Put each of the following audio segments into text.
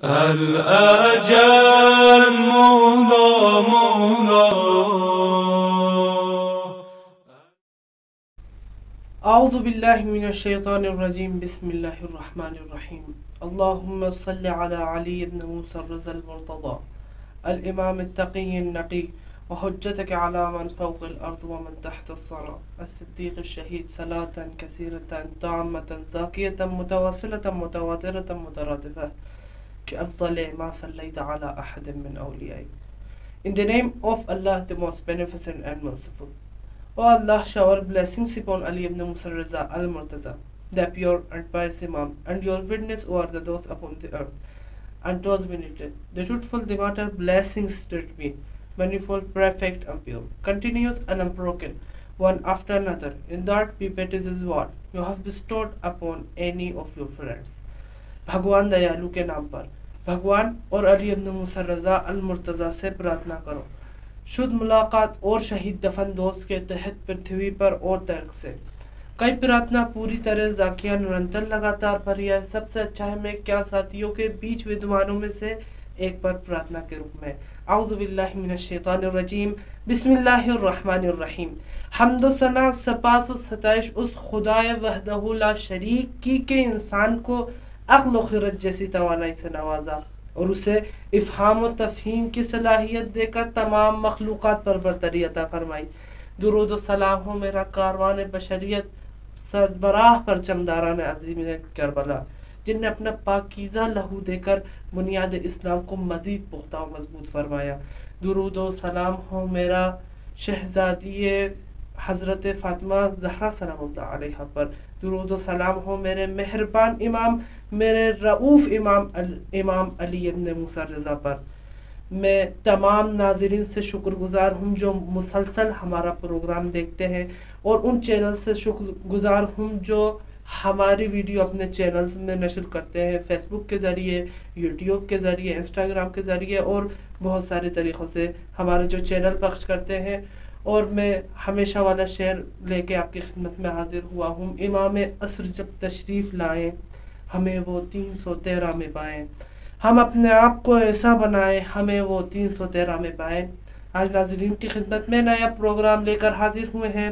الأجل مولا مولا. اعوذ باللہ من الشیطان الرجیم. بسم اللہ الرحمن الرحیم. اللہم صل علی علی ابن موسى الرضا المرتضى الامام التقی النقی وحجتك على من فوق الارض ومن تحت الثرى الصدیق الشہید صلاة کثیرة تامة زاکیة متواصلة متواترة مترادفة كأفضل ما صلیت على احد من اولیائی. In the name of Allah, the most beneficent and merciful. O Allah, shower blessings upon Ali ibn Musa Raza al-Murtaza, the pure and pious Imam, and your witness over those upon the earth, and those beneath it. The truthful, the matter blessings that be, manifold, perfect, and pure, continuous and unbroken, one after another, in that pipette is what you have bestowed upon any of your friends. بھگوان Diallo کے نام پر بھگوان اور علی ابن موسیٰ رضا المرتضیٰ سے پرارتھنا کرو شدھ ملاقات اور شہید دفن دوست کے تحت پرتھوی پر اور ترک سے. کئی پرارتھنا پوری طرح ذاکیہ نرنتر لگاتار بھری ہے. سب سے اچھا ہے میں کیا ساتھیوں کے بیچ ودوانوں میں سے ایک پر پرارتھنا کے روپ میں. اعوذ باللہ من الشیطان الرجیم. بسم اللہ الرحمن الرحیم. حمد و ثنا سپاس و ستائش اس خدائے وحدہ لا شریک کی کہ انسان کو عقل و خرد جیسی توانائی سے نوازا اور اسے افہام و تفہیم کی صلاحیت دے کر تمام مخلوقات پر برتری عطا فرمائی. درود و سلام ہو میرا کاروان بشریت سربراہ پر چمداران عظیم کربلا جن نے اپنا پاکیزہ لہو دے کر بنیاد اسلام کو مزید پختہ و مضبوط فرمایا. درود و سلام ہو میرا شہزادی حضرت فاطمہ زہرا سلام اللہ علیہ پر. درود و سلام ہو میرے مہربان امام میرے رؤوف امام علی ابن موسیٰ رضا پر. میں تمام ناظرین سے شکر گزار ہوں جو مسلسل ہمارا پروگرام دیکھتے ہیں اور ان چینل سے شکر گزار ہوں جو ہماری ویڈیو اپنے چینلز میں نشر کرتے ہیں، فیس بک کے ذریعے، یوٹیوب کے ذریعے، انسٹاگرام کے ذریعے اور بہت سارے طریقوں سے ہمارے جو چینل پخش کرتے ہیں. اور میں ہمیشہ والا شعر لے کے آپ کی خدمت میں حاضر ہوا ہوں. امام عصر جب تشریف لائیں ہمیں وہ 313 میں پائیں، ہم اپنے آپ کو ایسا بنائیں ہمیں وہ 313 میں پائیں. آج ناظرین کی خدمت میں نیا پروگرام لے کر حاضر ہوئے ہیں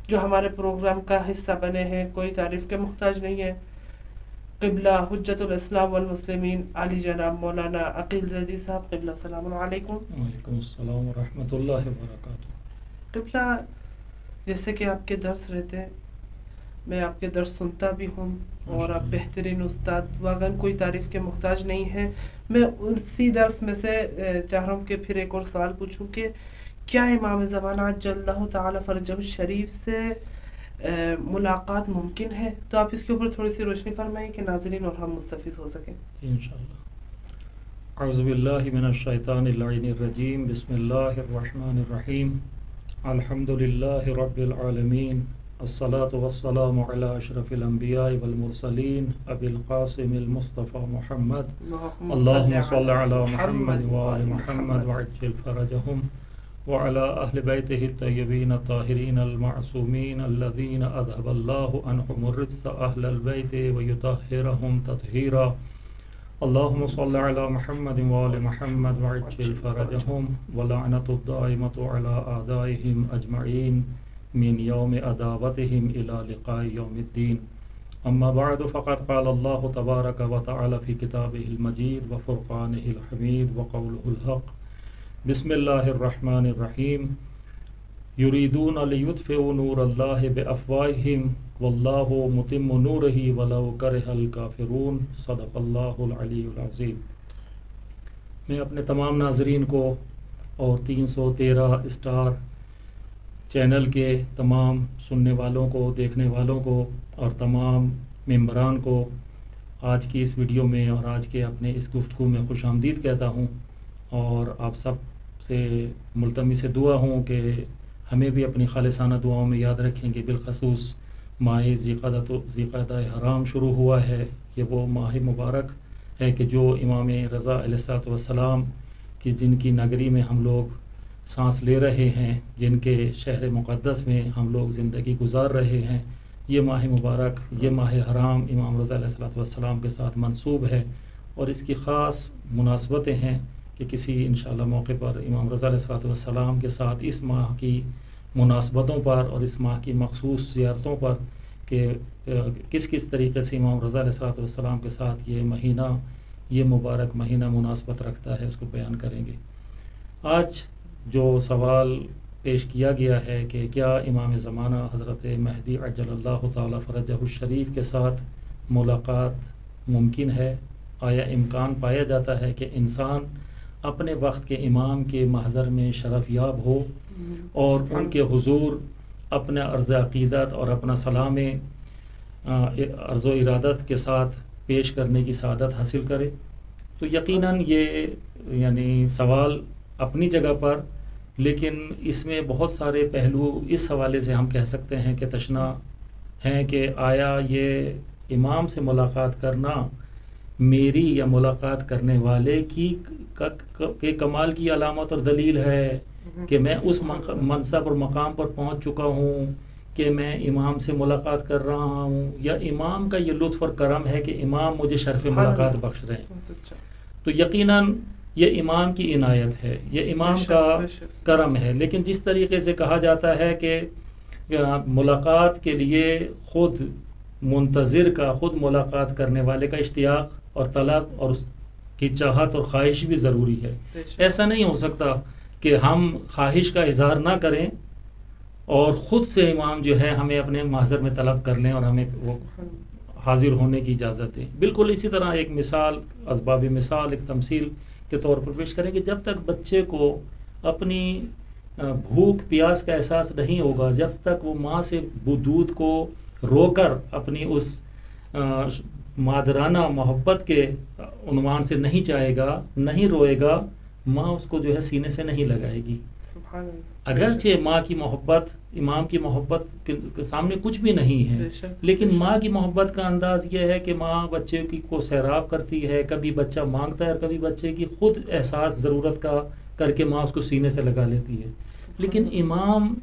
جو ہمارے پروگرام کا حصہ بنے ہیں، کوئی تعریف کے محتاج نہیں ہے. قبلہ حجت الاسلام والمسلمین علی جناب مولانا عقیل زیدی صاحب، قبلہ السلام علیکم. وعلیکم السلام ورحمۃ اللہ وبرکاتہ. قبلہ جیسے کہ آپ کے درس رہتے ہیں، میں آپ کے درس سنتا بھی ہوں اور آپ بہترین استاد، واقعاً کوئی تعریف کے محتاج نہیں ہیں. میں اسی درس میں سے چاہ رہا ہوں کہ پھر ایک اور سوال پوچھوں کہ کیا امام زمانہ عجل اللہ تعالی فرجہ الشریف سے ملاقات ممکن ہے؟ تو آپ اس کے اوپر تھوڑی سی روشنی فرمائیں کہ ناظرین اور ہم مستفید ہو سکیں. انشاءاللہ. اعوذ باللہ من الشیطان اللعین الرجیم. بسم اللہ الرحمن الرحیم. الحمد للہ رب العالمین. الصلاة والسلام علی اشرف الانبیاء والمرسلین ابی القاسم المصطفى محمد. اللہم صل علی محمد وآل محمد وعجل فرجهم وعلى اہل بیتہ الطیبین الطاہرین المعصومین الذین اذهب اللہ عنہم الرجس اہل البیت ویطہرهم تطہیرا. اللہم صل علی محمد وآل محمد وعجل فرجهم ولعنۃ الدائمۃ علی اعدائهم اجمعین من یوم عداوتهم الى لقاء یوم الدین. اما بعد فقد قال اللہ تبارک وتعالی فی کتابہ المجید وفرقانہ الحمید وقولہ الحق. بسم اللہ الرحمن الرحیم. یریدون لیطفئوا نور اللہ بافواہہم واللہ متم نورہ ولو کرہ الکافرون. صدق اللہ العلی العظیم. میں اپنے تمام ناظرین کو اور 313 اسٹار چینل کے تمام سننے والوں کو، دیکھنے والوں کو اور تمام ممبران کو آج کی اس ویڈیو میں اور آج کے اپنے اس گفتگو میں خوش آمدید کہتا ہوں. اور آپ سب سے ملتمس دعا ہوں کہ ہمیں بھی اپنی خالصانہ دعاؤں میں یاد رکھیں گے. بالخصوص ماہ ذیقعدہ حرام شروع ہوا ہے. یہ وہ ماہ مبارک ہے کہ جو امام رضا علیہ السلام کی جن کی نگری میں ہم لوگ سانس لے رہے ہیں، جن کے شہر مقدس میں ہم لوگ زندگی گزار رہے ہیں، یہ ماہ مبارک، یہ ماہ حرام امام رضا علیہ السلام کے ساتھ منسوب ہے. اور اس کی خاص مناسبتیں ہیں کہ کسی انشاءاللہ موقع پر امام رضا علیہ السلام کے ساتھ اس ماہ کی مناسبتوں پر اور اس ماہ کی مخصوص زیارتوں پر کہ کس کس طریقے سے امام رضا علیہ السلام کے ساتھ یہ مہینہ، یہ مبارک مہینہ مناسبت رکھتا ہے، اس کو بیان کریں گے۔ آج جو سوال پیش کیا گیا ہے کہ کیا امام زمانہ حضرت مہدی عجل اللہ تعالی فرجہ الشریف کے ساتھ ملاقات ممکن ہے؟ آیا امکان پایا جاتا ہے کہ انسان اپنے وقت کے امام کے محضر میں شرف یاب ہو اور ان کے حضور اپنے عرض عقیدت اور اپنا سلام عرض و ارادت کے ساتھ پیش کرنے کی سعادت حاصل کرے؟ تو یقیناً یہ یعنی سوال اپنی جگہ پر، لیکن اس میں بہت سارے پہلو اس حوالے سے ہم کہہ سکتے ہیں کہ تشنا ہیں کہ آیا یہ امام سے ملاقات کرنا میری یا ملاقات کرنے والے کی کمال کی علامت اور دلیل ہے کہ میں اس منصب اور مقام پر پہنچ چکا ہوں کہ میں امام سے ملاقات کر رہا ہوں، یا امام کا یہ لطف اور کرم ہے کہ امام مجھے شرف ملاقات بخش رہے ہیں؟ تو یقیناً یہ امام کی عنایت ہے، یہ امام کا کرم ہے۔ لیکن جس طریقے سے کہا جاتا ہے کہ ملاقات کے لیے خود منتظر کا، خود ملاقات کرنے والے کا اشتیاق اور طلب اور اس کی چاہت اور خواہش بھی ضروری ہے۔ ایسا نہیں ہو سکتا کہ ہم خواہش کا اظہار نہ کریں اور خود سے امام جو ہے ہمیں اپنے محضر میں طلب کر لیں اور ہمیں وہ حاضر ہونے کی اجازت دیں۔ بالکل اسی طرح ایک مثال، اسباب مثال، ایک تمثیل کے طور پر پیش کریں کہ جب تک بچے کو اپنی بھوک پیاس کا احساس نہیں ہوگا، جب تک وہ ماں سے دودھ کو رو کر اپنی اس مادرانہ محبت کے عنوان سے نہیں چاہے گا، نہیں روئے گا، ماں اس کو جو ہے سینے سے نہیں لگائے گی۔ اگرچہ ماں کی محبت امام کی محبت کے سامنے کچھ بھی نہیں ہے، لیکن ماں کی محبت کا انداز یہ ہے کہ ماں بچے کی کو سیراب کرتی ہے، کبھی بچہ مانگتا ہے اور کبھی بچے کی خود احساس ضرورت کا کر کے ماں اس کو سینے سے لگا لیتی ہے۔ لیکن امام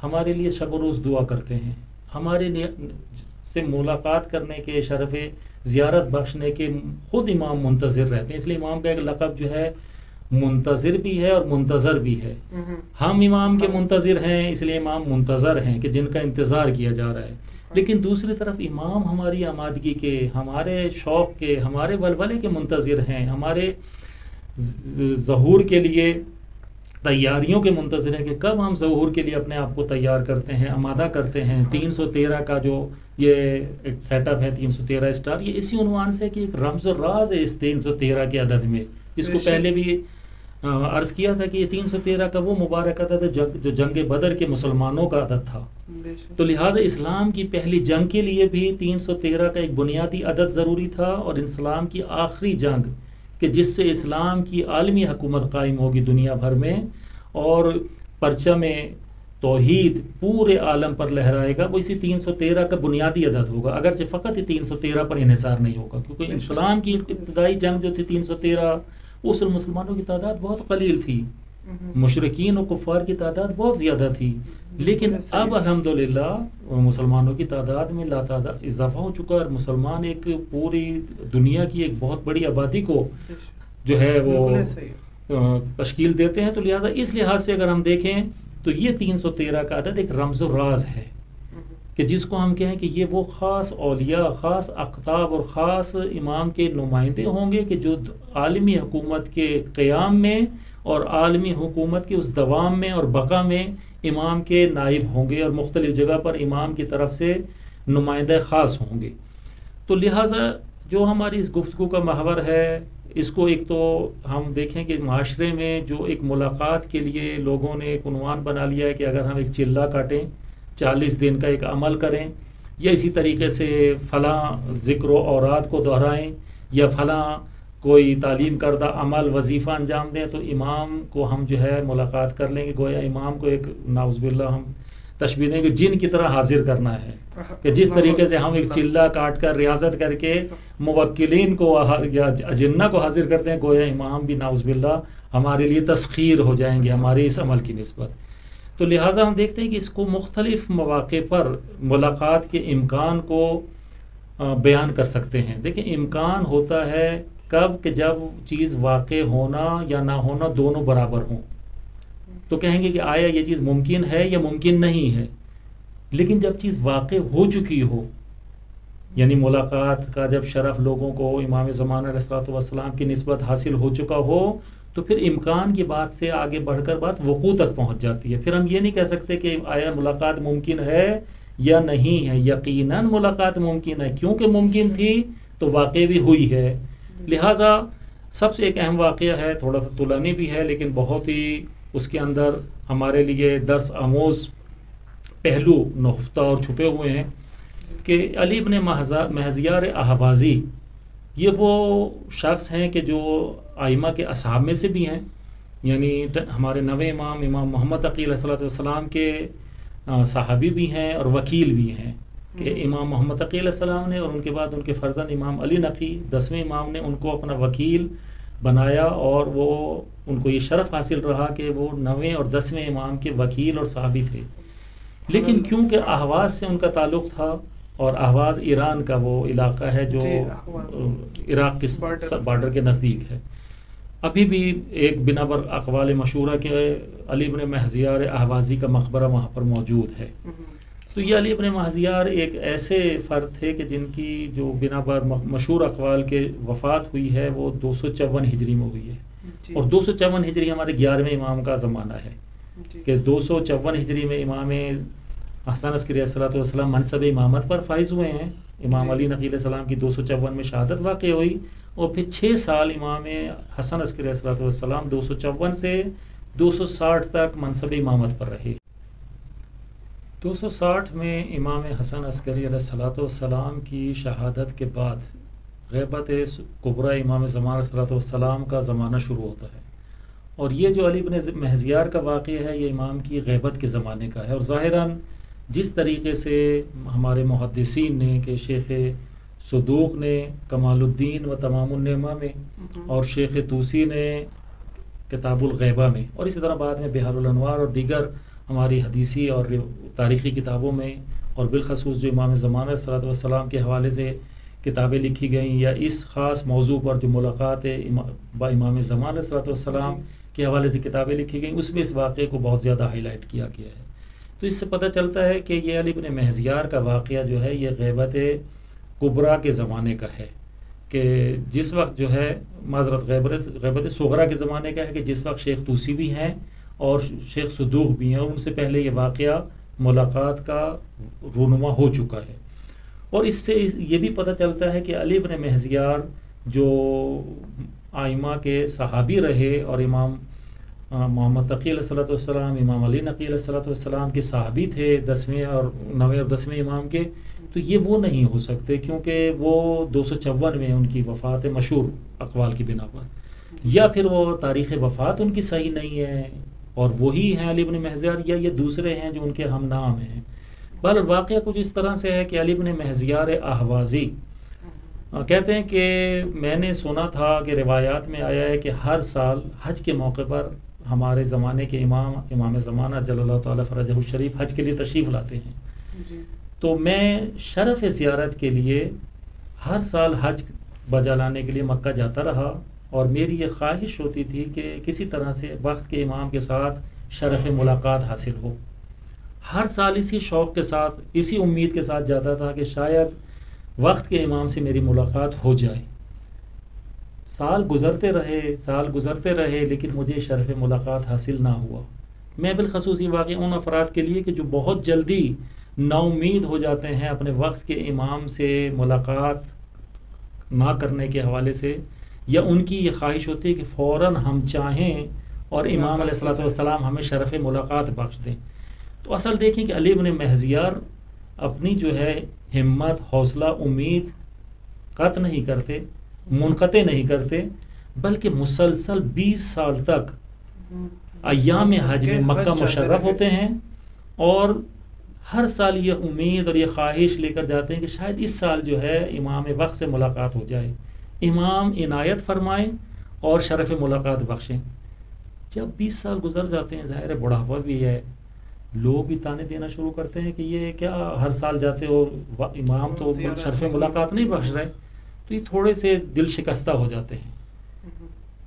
ہمارے لیے شب و روز دعا کرتے ہیں، ہمارے سے ملاقات کرنے کے، شرف زیارت بخشنے کے خود امام منتظر رہتے ہیں۔ اس لیے امام کا ایک لقب جو ہے منتظر بھی ہے اور منتظر بھی ہے۔ ہم امام کے منتظر ہیں، اس لیے امام منتظر ہیں کہ جن کا انتظار کیا جا رہا ہے، لیکن دوسری طرف امام ہماری آمادگی کے، ہمارے شوق کے، ہمارے ولولے کے منتظر ہیں، ہمارے ظہور کے لیے تیاریوں کے منتظر ہیں کہ کب ہم ظہور کے لیے اپنے آپ کو تیار کرتے ہیں، آمادہ کرتے ہیں۔ 313 کا جو یہ ایک سیٹ اپ ہے 313 اسٹار، یہ اسی عنوان سے کہ ایک رمز و راز ہے اس 313 کے عدد میں۔ اس کو پہلے بھی عرض کیا تھا کہ یہ 313 کا وہ مبارک عدد ہے جو جنگ بدر کے مسلمانوں کا عدد تھا، تو لہٰذا اسلام کی پہلی جنگ کے لیے بھی 313 کا ایک بنیادی عدد ضروری تھا، اور اسلام کی آخری جنگ کہ جس سے اسلام کی عالمی حکومت قائم ہوگی دنیا بھر میں اور پرچم توحید پورے عالم پر لہرائے گا، وہ اسی 313 کا بنیادی عدد ہوگا، اگرچہ فقط ہی 313 پر انحصار نہیں ہوگا، کیونکہ اسلام کی ابتدائی جنگ جو تھی 313، اس مسلمانوں کی تعداد بہت قلیل تھی، مشرکین و کفار کی تعداد بہت زیادہ تھی، لیکن اب الحمدللہ مسلمانوں کی تعداد میں لاتعداد اضافہ ہو چکا ہے، اور مسلمان ایک پوری دنیا کی ایک بہت بڑی آبادی کو جو ہے وہ تشکیل دیتے ہیں۔ تو لہٰذا اس لحاظ سے اگر ہم دیکھیں تو یہ 313 کا عدد ایک رمز و راز ہے کہ جس کو ہم کہیں کہ یہ وہ خاص اولیاء، خاص اقطاب اور خاص امام کے نمائندے ہوں گے کہ جو عالمی حکومت کے قیام میں اور عالمی حکومت کے اس دوام میں اور بقا میں امام کے نائب ہوں گے، اور مختلف جگہ پر امام کی طرف سے نمائندہ خاص ہوں گے۔ تو لہٰذا جو ہماری اس گفتگو کا محور ہے، اس کو ایک تو ہم دیکھیں کہ معاشرے میں جو ایک ملاقات کے لیے لوگوں نے ایک عنوان بنا لیا ہے کہ اگر ہم ایک چلہ کاٹیں، 40 دن کا ایک عمل کریں، یا اسی طریقے سے فلاں ذکر و اوراد کو دہرائیں، یا فلاں کوئی تعلیم کردہ عمل وظیفہ انجام دیں، تو امام کو ہم جو ہے ملاقات کر لیں گے، گویا امام کو ایک نعوذ باللہ ہم تشبیہ دیں گے جن کی طرح حاضر کرنا ہے، کہ جس طریقے سے ہم ایک چلہ کاٹ کر ریاضت کر کے موکلین کو یا اجنہ کو حاضر کرتے ہیں، گویا امام بھی نعوذ باللہ ہمارے لیے تسخیر ہو جائیں گے ہمارے اس عمل کی نسبت۔ تو لہٰذا ہم دیکھتے ہیں کہ اس کو مختلف مواقع پر ملاقات کے امکان کو بیان کر سکتے ہیں۔ دیکھیں، امکان ہوتا ہے کب کہ جب چیز واقع ہونا یا نہ ہونا دونوں برابر ہوں. تو کہیں گے کہ آیا یہ چیز ممکن ہے یا ممکن نہیں ہے. لیکن جب چیز واقع ہو چکی ہو، یعنی ملاقات کا جب شرف لوگوں کو امام زمانہ علیہ الصلوۃ والسلام کی نسبت حاصل ہو چکا ہو، تو پھر امکان کی بات سے آگے بڑھ کر بات وقوع تک پہنچ جاتی ہے. پھر ہم یہ نہیں کہہ سکتے کہ آیا ملاقات ممکن ہے یا نہیں ہے. یقیناً ملاقات ممکن ہے، کیونکہ ممکن تھی تو واقع بھی ہوئی ہے. لہٰذا سب سے ایک اہم واقعہ ہے، تھوڑا سا طولانی بھی ہے لیکن بہت ہی اس کے اندر ہمارے لیے درس آموز پہلو نہفتہ اور چھپے ہوئے ہیں، کہ علی بن مہزیار احوازی یہ وہ شخص ہیں کہ جو ائمہ کے اصحاب میں سے بھی ہیں، یعنی ہمارے نویں امام محمد تقی علیہ السلام کے صحابی بھی ہیں اور وکیل بھی ہیں، کہ امام محمد تقی علیہ السلام نے اور ان کے بعد ان کے فرزند امام علی نقی 10ویں امام نے ان کو اپنا وکیل بنایا، اور وہ ان کو یہ شرف حاصل رہا کہ وہ 9ویں اور 10ویں امام کے وکیل اور صحابی تھے. لیکن کیونکہ اہواز سے ان کا تعلق تھا، اور اہواز ایران کا وہ علاقہ ہے جو عراق کے بارڈر کے نزدیک ہے. ابھی بھی ایک بنا بر اقوال مشہورہ کے علی بن مہزیار احوازی کا مقبرہ وہاں پر موجود ہے. تو یہ علی بن مہزیار ایک ایسے فرد تھے کہ جن کی جو بنا بر مشہور اقوال کے وفات ہوئی ہے وہ 254 ہجری میں ہوئی ہے. اور 254 ہجری ہمارے 11ویں امام کا زمانہ ہے، کہ 254 ہجری میں امام حسن عسکری علیہ السلام منصب امامت پر فائز ہوئے ہیں. امام علی نقی علیہ السلام کی 254 میں شہادت واقع ہوئی، اور پھر 6 سال امام حسن عسکری علیہ السلام 254 سے 260 تک منصب امامت پر رہے. 260 میں امام حسن عسکری علیہ السلام کی شہادت کے بعد غیبت کبریٰ امام زمانہ علیہ السلام کا زمانہ شروع ہوتا ہے. اور یہ جو علی بن مہزیار کا واقعہ ہے یہ امام کی غیبت کے زمانے کا ہے. اور ظاہراً جس طریقے سے ہمارے محدثین نے، کہ شیخ صدوق نے کمال الدین و تمام النعمہ میں، اور شیخ طوسی نے کتاب الغیبہ میں، اور اسی طرح بعد میں بحار الانوار اور دیگر ہماری حدیثی اور تاریخی کتابوں میں، اور بالخصوص جو امام زمانہ صلی اللہ علیہ وسلم کے حوالے سے کتابیں لکھی گئیں، یا اس خاص موضوع پر جو ملاقات با امام زمانہ صلی اللہ علیہ وسلم کے حوالے سے کتابیں لکھی گئیں، اس میں اس واقعے کو بہت زیادہ ہائی لائٹ کیا گیا ہے. تو اس سے پتہ چلتا ہے کہ یہ علی بن مہزیار کا واقعہ جو ہے یہ غیبت کبریٰ کے زمانے کا ہے، کہ جس وقت جو ہے معذرت غیبت صغریٰ کے زمانے کا ہے، کہ جس وقت شیخ طوسی بھی ہیں اور شیخ صدوق بھی ہیں، اور ان سے پہلے یہ واقعہ ملاقات کا رونما ہو چکا ہے. اور اس سے یہ بھی پتہ چلتا ہے کہ علی بن مہزیار جو ائمہ کے صحابی رہے اور امام محمد تقی علیہ السلام امام علی نقی علیہ السلام کے صحابی تھے 10ویں اور 9ویں اور 10ویں امام کے، تو یہ وہ نہیں ہو سکتے، کیونکہ وہ 254 میں ان کی وفات مشہور اقوال کی بنا پر، یا پھر وہ تاریخ وفات ان کی صحیح نہیں ہے اور وہی ہیں علی بن مہزیار، یا یہ دوسرے ہیں جو ان کے ہم نام ہیں. بہرحال واقعہ کچھ اس طرح سے ہے کہ علی بن مہزیار احوازی کہتے ہیں کہ میں نے سنا تھا کہ روایات میں آیا ہے کہ ہر سال حج کے موقع پر ہمارے زمانے کے امام زمانہ جل اللہ تعالیٰ فرجہ الشریف حج کے لیے تشریف لاتے ہیں. تو میں شرف زیارت کے لیے ہر سال حج بجا لانے کے لیے مکہ جاتا رہا، اور میری یہ خواہش ہوتی تھی کہ کسی طرح سے وقت کے امام کے ساتھ شرف ملاقات حاصل ہو. ہر سال اسی شوق کے ساتھ، اسی امید کے ساتھ جاتا تھا کہ شاید وقت کے امام سے میری ملاقات ہو جائے. سال گزرتے رہے لیکن مجھے شرف ملاقات حاصل نہ ہوا. میں بالخصوص یہ واقعہ ان افراد کے لیے کہ جو بہت جلدی نا امید ہو جاتے ہیں اپنے وقت کے امام سے ملاقات نہ کرنے کے حوالے سے، یا ان کی یہ خواہش ہوتی ہے کہ فوراً ہم چاہیں اور امام علیہ الصلوۃ والسلام ہمیں شرف ملاقات بخش دیں. تو اصل دیکھیں کہ علی بن مہزیار اپنی جو ہے ہمت، حوصلہ، امید قطع نہیں کرتے، منقطع نہیں کرتے، بلکہ مسلسل 20 سال تک ایام حج میں مکہ مشرف ہوتے ہیں، اور ہر سال یہ امید اور یہ خواہش لے کر جاتے ہیں کہ شاید اس سال جو ہے امام وقت سے ملاقات ہو جائے، امام عنایت فرمائیں اور شرف ملاقات بخشیں. جب 20 سال گزر جاتے ہیں، ظاہر بڑھاپا بھی ہے، لوگ بھی تانے دینا شروع کرتے ہیں کہ یہ کیا ہر سال جاتے ہو، امام تو شرف ملاقات نہیں بخش رہے. تو یہ تھوڑے سے دل شکستہ ہو جاتے ہیں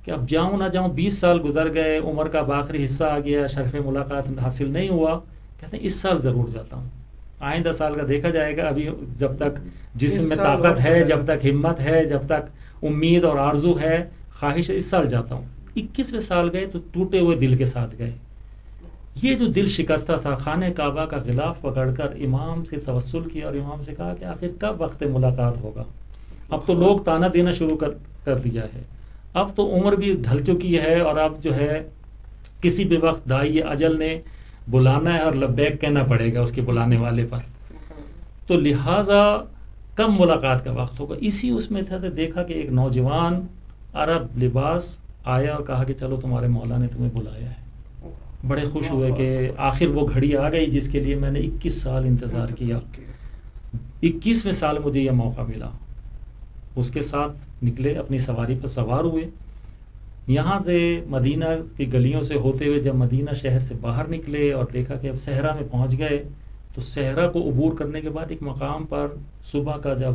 کہ اب جاؤں نہ جاؤں، 20 سال گزر گئے، عمر کا آخری حصہ آ گیا، شرف ملاقات حاصل نہیں ہوا، کہتے ہیں اس سال ضرور جاتا ہوں، آئندہ سال کا دیکھا جائے گا، ابھی جب تک جسم میں طاقت ہے، جب تک ہمت ہے، جب تک امید اور آرزو ہے، خواہش ہے، اس سال جاتا ہوں۔ 21ویں سال گئے تو ٹوٹے ہوئے دل کے ساتھ گئے۔ یہ جو دل شکستہ تھا، خانہ کعبہ کا غلاف پکڑ کر امام سے توسل کیا اور امام سے کہا کہ آخر کب وقت ملاقات ہوگا؟ اب تو لوگ تانا دینا شروع کر دیا ہے، اب تو عمر بھی ڈھل چکی ہے، اور اب جو ہے کسی بھی وقت دائی اجل نے بلانا ہے اور لبیک کہنا پڑے گا اس کے بلانے والے پر، تو لہٰذا کب ملاقات کا وقت ہوگا؟ اسی اس میں تھا، دیکھا کہ ایک نوجوان عرب لباس آیا اور کہا کہ چلو تمہارے مولا نے تمہیں بلایا ہے۔ بڑے خوش ہوئے کہ آخر وہ گھڑی آ گئی جس کے لیے میں نے 21 سال انتظار کیا، 21ویں سال مجھے یہ موقع ملا۔ اس کے ساتھ نکلے، اپنی سواری پر سوار ہوئے، یہاں سے مدینہ کی گلیوں سے ہوتے ہوئے جب مدینہ شہر سے باہر نکلے اور دیکھا کہ اب صحرا میں پہنچ گئے، تو صحرا کو عبور کرنے کے بعد ایک مقام پر صبح کا جب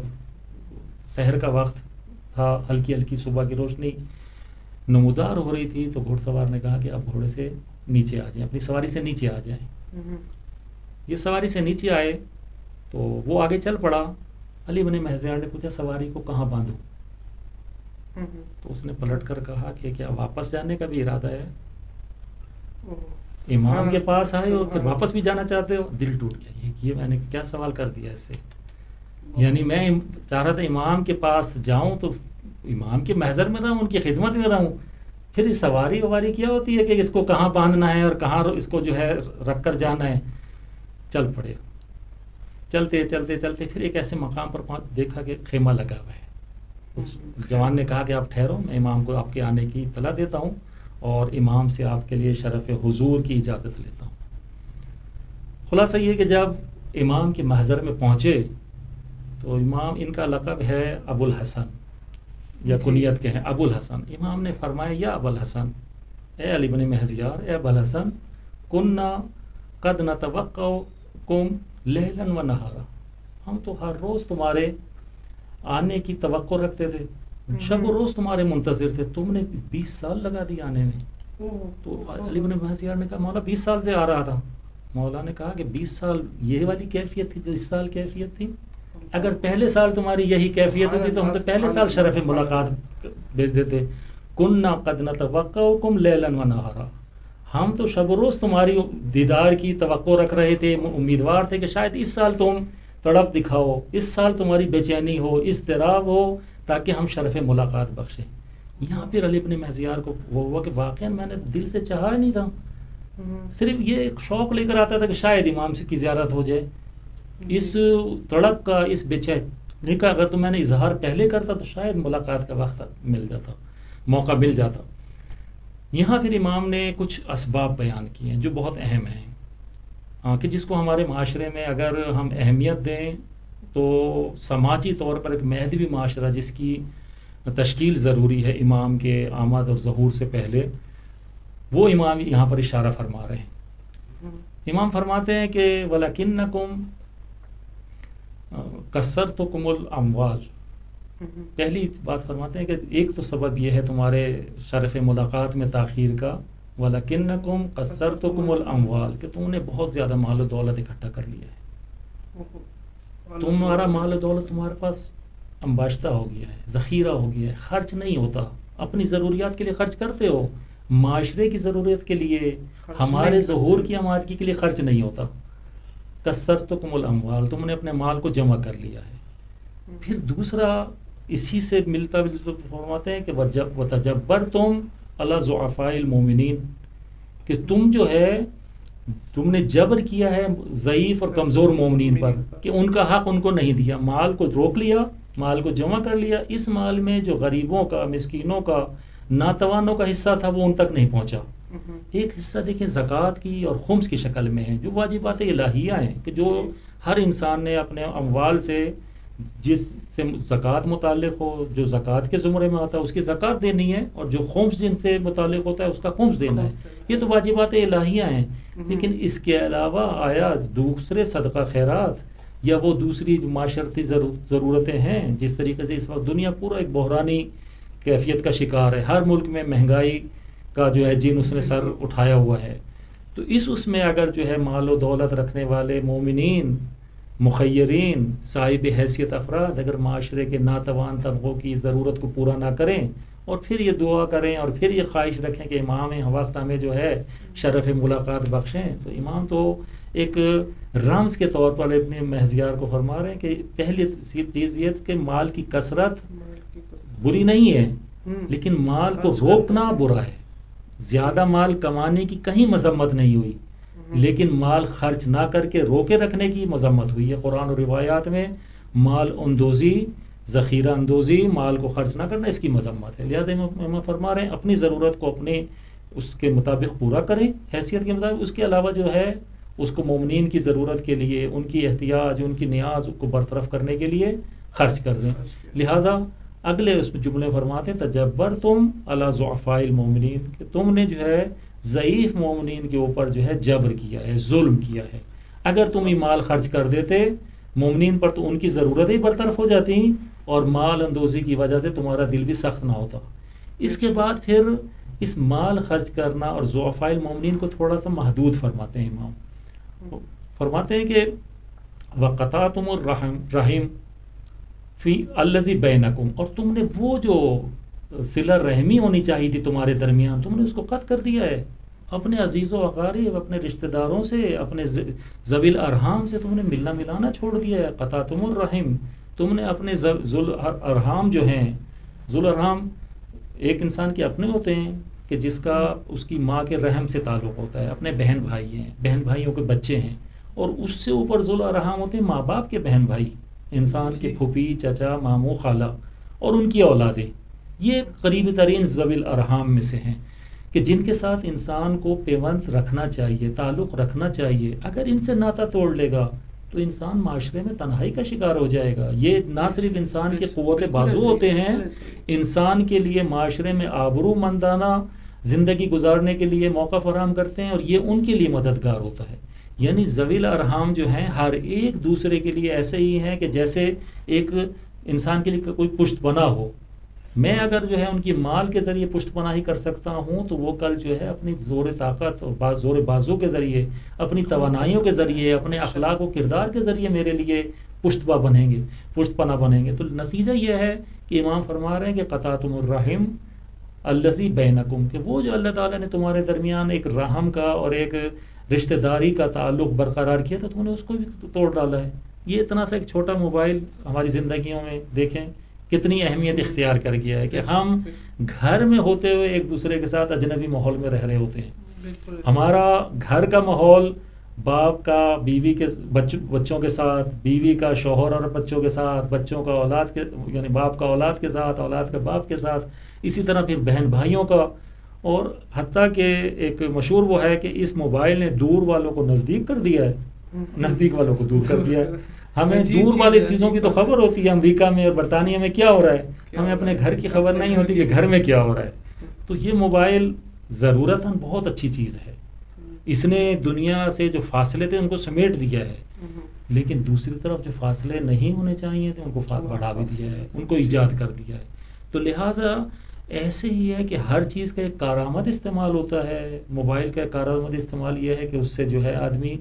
سحر کا وقت تھا، ہلکی ہلکی صبح کی روشنی نمودار ہو رہی تھی، تو گھوڑ سوار نے کہا کہ اب گھوڑے سے نیچے آ جائیں، اپنی سواری سے نیچے آ جائیں۔ یہ سواری سے نیچے آئے تو وہ آگے چل پڑا۔ علی بن مہزیار نے پوچھا سواری کو کہاں باندھوں؟ تو اس نے پلٹ کر کہا کہ کیا واپس جانے کا بھی ارادہ ہے؟ امام کے پاس آئے اور پھر واپس بھی جانا چاہتے ہو؟ دل ٹوٹ گیا، یہ میں نے کیا سوال کر دیا اس سے، یعنی میں چاہ رہا تھا امام کے پاس جاؤں تو امام کے محضر میں رہوں، ان کی خدمت میں رہوں، پھر یہ سواری وواری کیا ہوتی ہے کہ اس کو کہاں باندھنا ہے اور کہاں اس کو جو ہے رکھ کر جانا ہے۔ چل پڑے، چلتے چلتے چلتے پھر ایک ایسے مقام پر پہنچ، دیکھا کہ خیمہ لگا ہوا ہے۔ اس جوان نے کہا کہ آپ ٹھہرو، میں امام کو آپ کے آنے کی اطلاع دیتا ہوں اور امام سے آپ کے لیے شرف حضور کی اجازت لیتا ہوں۔ خلاصہ یہ کہ جب امام کے محضر میں پہنچے تو امام، ان کا لقب ہے ابو الحسن یا کنیت کے ہیں ابو الحسن۔ امام نے فرمایا یا ابو الحسن، اے علی بن مہزیار، اے ابو الحسن، کننا قد نتوقعکم لیلا و نہارا، ہم تو ہر روز تمہارے آنے کی توقع رکھتے تھے، شب و روز تمہارے منتظر تھے، تم نے 20 سال لگا دی آنے میں۔ تو علی بن مہزیار نے کہا مولا 20 سال سے آ رہا تھا۔ مولا نے کہا کہ 20 سال یہ والی کیفیت تھی جو اس سال کیفیت تھی؟ اگر پہلے سال تمہاری یہی کیفیت ہوتی تو ہم تو پہلے سال شرف ملاقات بھیج دیتے۔ کننا قد نتوقعکم لیلا و نہارا، ہم تو شب و روز تمہاری دیدار کی توقع رکھ رہے تھے، امیدوار تھے کہ شاید اس سال تم تڑپ دکھاؤ، اس سال تمہاری بے چینی ہو، اضطراب ہو، تاکہ ہم شرف ملاقات بخشیں۔ یہاں پھر علی بن مہزیار کو وہ ہوا کہ واقعا میں نے دل سے چاہا نہیں تھا، صرف یہ ایک شوق لے کر آتا تھا کہ شاید امام کی زیارت ہو جائے۔ اس تڑپ کا، اس بے چینی کا اگر تو میں نے اظہار پہلے کرتا تو شاید ملاقات کا وقت مل جاتا، موقع مل جاتا۔ یہاں پھر امام نے کچھ اسباب بیان کیے ہیں جو بہت اہم ہیں، کہ جس کو ہمارے معاشرے میں اگر ہم اہمیت دیں تو سماجی طور پر ایک مہدوی معاشرہ جس کی تشکیل ضروری ہے امام کے آمد اور ظہور سے پہلے، وہ امام یہاں پر اشارہ فرما رہے ہیں۔ امام فرماتے ہیں کہ وَلَكِنَّكُمْ كَثَّرْتُكُمُ الْأَمْوَالِ، پہلی بات فرماتے ہیں کہ ایک تو سبب یہ ہے تمہارے شرف ملاقات میں تاخیر کا، وَلَكِنَّكُمْ قَصَّرْتُكُمُ الْأَمْوَالِ، کہ تم نے بہت زیادہ مال و دولت اکٹھا کر لیا ہے، تمہارا مال و دولت تمہارے پاس انباشتہ ہو گیا ہے، ذخیرہ ہو گیا ہے، خرچ نہیں ہوتا، اپنی ضروریات کے لیے خرچ کرتے ہو، معاشرے کی ضرورت کے لیے، ہمارے ظہور کی آمادگی کے لیے خرچ نہیں ہوتا۔ کثرتکم الاموال، تم نے اپنے مال کو جمع کر لیا ہے۔ پھر دوسرا اسی سے ملتا جلتا فرماتے ہیں کہ وتجبرتم علی ضعفاء المؤمنین، کہ تم جو ہے تم نے جبر کیا ہے ضعیف اور کمزور مومنین پر، کہ ان کا حق ان کو نہیں دیا، مال کو روک لیا، مال کو جمع کر لیا، اس مال میں جو غریبوں کا، مسکینوں کا، ناتوانوں کا حصہ تھا وہ ان تک نہیں پہنچا۔ ایک حصہ دیکھیں زکوٰۃ کی اور خمس کی شکل میں ہے، جو واجبات الہیہ ہیں کہ جو ہر انسان نے اپنے اموال سے، جس سے زکوٰۃ متعلق ہو، جو زکوٰۃ کے زمرے میں آتا ہے اس کی زکوٰۃ دینی ہے، اور جو خمس جن سے متعلق ہوتا ہے اس کا خمس دینا ہے۔ یہ تو واجبات الہیہ ہیں، لیکن اس کے علاوہ آیا دوسرے صدقہ خیرات یا وہ دوسری جو معاشرتی ضرورتیں ہیں. جس طریقے سے اس وقت دنیا پورا ایک بحرانی کیفیت کا شکار ہے، ہر ملک میں مہنگائی کا جو ہے جن اس نے سر اٹھایا ہوا ہے. تو اس میں اگر جو ہے مال و دولت رکھنے والے مومنین، مخیرین، صاحب حیثیت افراد اگر معاشرے کے ناتوان طبقوں کی ضرورت کو پورا نہ کریں اور پھر یہ دعا کریں اور پھر یہ خواہش رکھیں کہ امام وقت ہمیں جو ہے شرف ملاقات بخشیں، تو امام تو ایک رمز کے طور پر اپنے محضیار کو فرما رہے ہیں کہ پہلی چیز یہ کہ مال کی کثرت بری نہیں ہے، لیکن مال کو روکنا برا ہے. زیادہ مال کمانے کی کہیں مذمت نہیں ہوئی، لیکن مال خرچ نہ کر کے روکے رکھنے کی مذمت ہوئی ہے. قرآن و روایات میں مال اندوزی، ذخیرہ اندوزی، مال کو خرچ نہ کرنا، اس کی مذمت ہے. لہٰذا امام فرما رہے ہیں اپنی ضرورت کو اپنے اس کے مطابق پورا کریں، حیثیت کے مطابق. اس کے علاوہ جو ہے اس کو مومنین کی ضرورت کے لیے، ان کی احتیاج، ان کی نیاز کو برطرف کرنے کے لیے خرچ کر دیں. لہٰذا اگلے اس جملے فرماتے تجبر تم علی ضعفاء المومنین، کہ تم نے جو ہے ضعیف مومنین کے اوپر جو ہے جبر کیا ہے، ظلم کیا ہے. اگر تم یہ مال خرچ کر دیتے مومنین پر تو ان کی ضرورتیں برطرف ہو جاتی ہیں اور مال اندوزی کی وجہ سے تمہارا دل بھی سخت نہ ہوتا. اس کے بعد پھر اس مال خرچ کرنا اور ضعفاء المومنین کو تھوڑا سا محدود فرماتے ہیں. امام فرماتے ہیں کہ وَقَطَعْتُمُ الرَّحِمَ فی الذی بینکم، اور تم نے وہ جو صلہ رحمی ہونی چاہیے تھی تمہارے درمیان، تم نے اس کو قطع کر دیا ہے. اپنے عزیز و اقارب، اپنے رشتہ داروں سے، اپنے ذوی الارحام سے تم نے ملنا ملانا چھوڑ دیا ہے. قطعتم الرحم، تم نے اپنے ذو الارحام جو ہیں، ذو الارحام ایک انسان کے اپنے ہوتے ہیں کہ جس کا اس کی ماں کے رحم سے تعلق ہوتا ہے، اپنے بہن بھائی ہیں، بہن بھائیوں کے بچے ہیں، اور اس سے اوپر ذو الارحام ہوتے ہیں ماں باپ کے بہن بھائی، انسان کے پھوپھی، چچا، ماموں، خالہ اور ان کی اولادیں. یہ قریب ترین ذوی الارحام میں سے ہیں کہ جن کے ساتھ انسان کو پیوند رکھنا چاہیے، تعلق رکھنا چاہیے. اگر ان سے ناطہ توڑ لے گا تو انسان معاشرے میں تنہائی کا شکار ہو جائے گا. یہ نہ صرف انسان کے قوت بازو ہوتے ہیں، انسان کے لیے معاشرے میں آبرو مندانہ زندگی گزارنے کے لیے موقع فراہم کرتے ہیں، اور یہ ان کے لیے مددگار ہوتا ہے. یعنی ذوی الارحام جو ہیں ہر ایک دوسرے کے لیے ایسے ہی ہیں کہ جیسے ایک انسان کے لیے کوئی پشت پناہ ہو. میں اگر جو ہے ان کی مال کے ذریعے پشت پناہی کر سکتا ہوں تو وہ کل جو ہے اپنی زور طاقت اور زور بازو کے ذریعے، اپنی توانائیوں کے ذریعے، اپنے اخلاق و کردار کے ذریعے میرے لیے پشت پناہ بنیں گے. تو نتیجہ یہ ہے کہ امام فرما رہے ہیں کہ قطعتم الرحم الذی بینکم، کہ وہ جو اللہ تعالیٰ نے تمہارے درمیان ایک رحم کا اور ایک رشتہ داری کا تعلق برقرار کیا تھا، تو نے اس کو بھی توڑ ڈالا ہے. یہ اتنا سا ایک چھوٹا موبائل ہماری زندگیوں میں دیکھیں کتنی اہمیت اختیار کر گیا ہے کہ ہم گھر میں ہوتے ہوئے ایک دوسرے کے ساتھ اجنبی ماحول میں رہ رہے ہوتے ہیں. ہمارا گھر کا ماحول باپ کا بیوی کے بچوں کے ساتھ، بیوی کا شوہر اور بچوں کے ساتھ، بچوں کا اولاد کے یعنی باپ کا اولاد کے ساتھ، اولاد کا باپ کے ساتھ، اسی طرح پھر بہن بھائیوں کا. اور حتیٰ کہ ایک مشہور وہ ہے کہ اس موبائل نے دور والوں کو نزدیک کر دیا ہے، نزدیک والوں کو دور کر دیا ہے. ہمیں دور والی چیزوں کی تو خبر ہوتی ہے، امریکہ میں اور برطانیہ میں کیا ہو رہا ہے، ہمیں اپنے گھر کی خبر نہیں ہوتی کہ گھر میں کیا ہو رہا ہے. تو یہ موبائل ضرورتاً بہت اچھی چیز ہے. اس نے دنیا سے جو فاصلے تھے ان کو سمیٹ دیا ہے، لیکن دوسری طرف جو فاصلے نہیں ہونے چاہیے تھے ان کو بڑھا بھی دیا ہے، ان کو ایجاد کر دیا ہے. تو لہٰذا ایسے ہی ہے کہ ہر چیز کا ایک کارآمد استعمال ہوتا ہے. موبائل کا کارآمد استعمال یہ ہے کہ اس سے جو ہے آدمی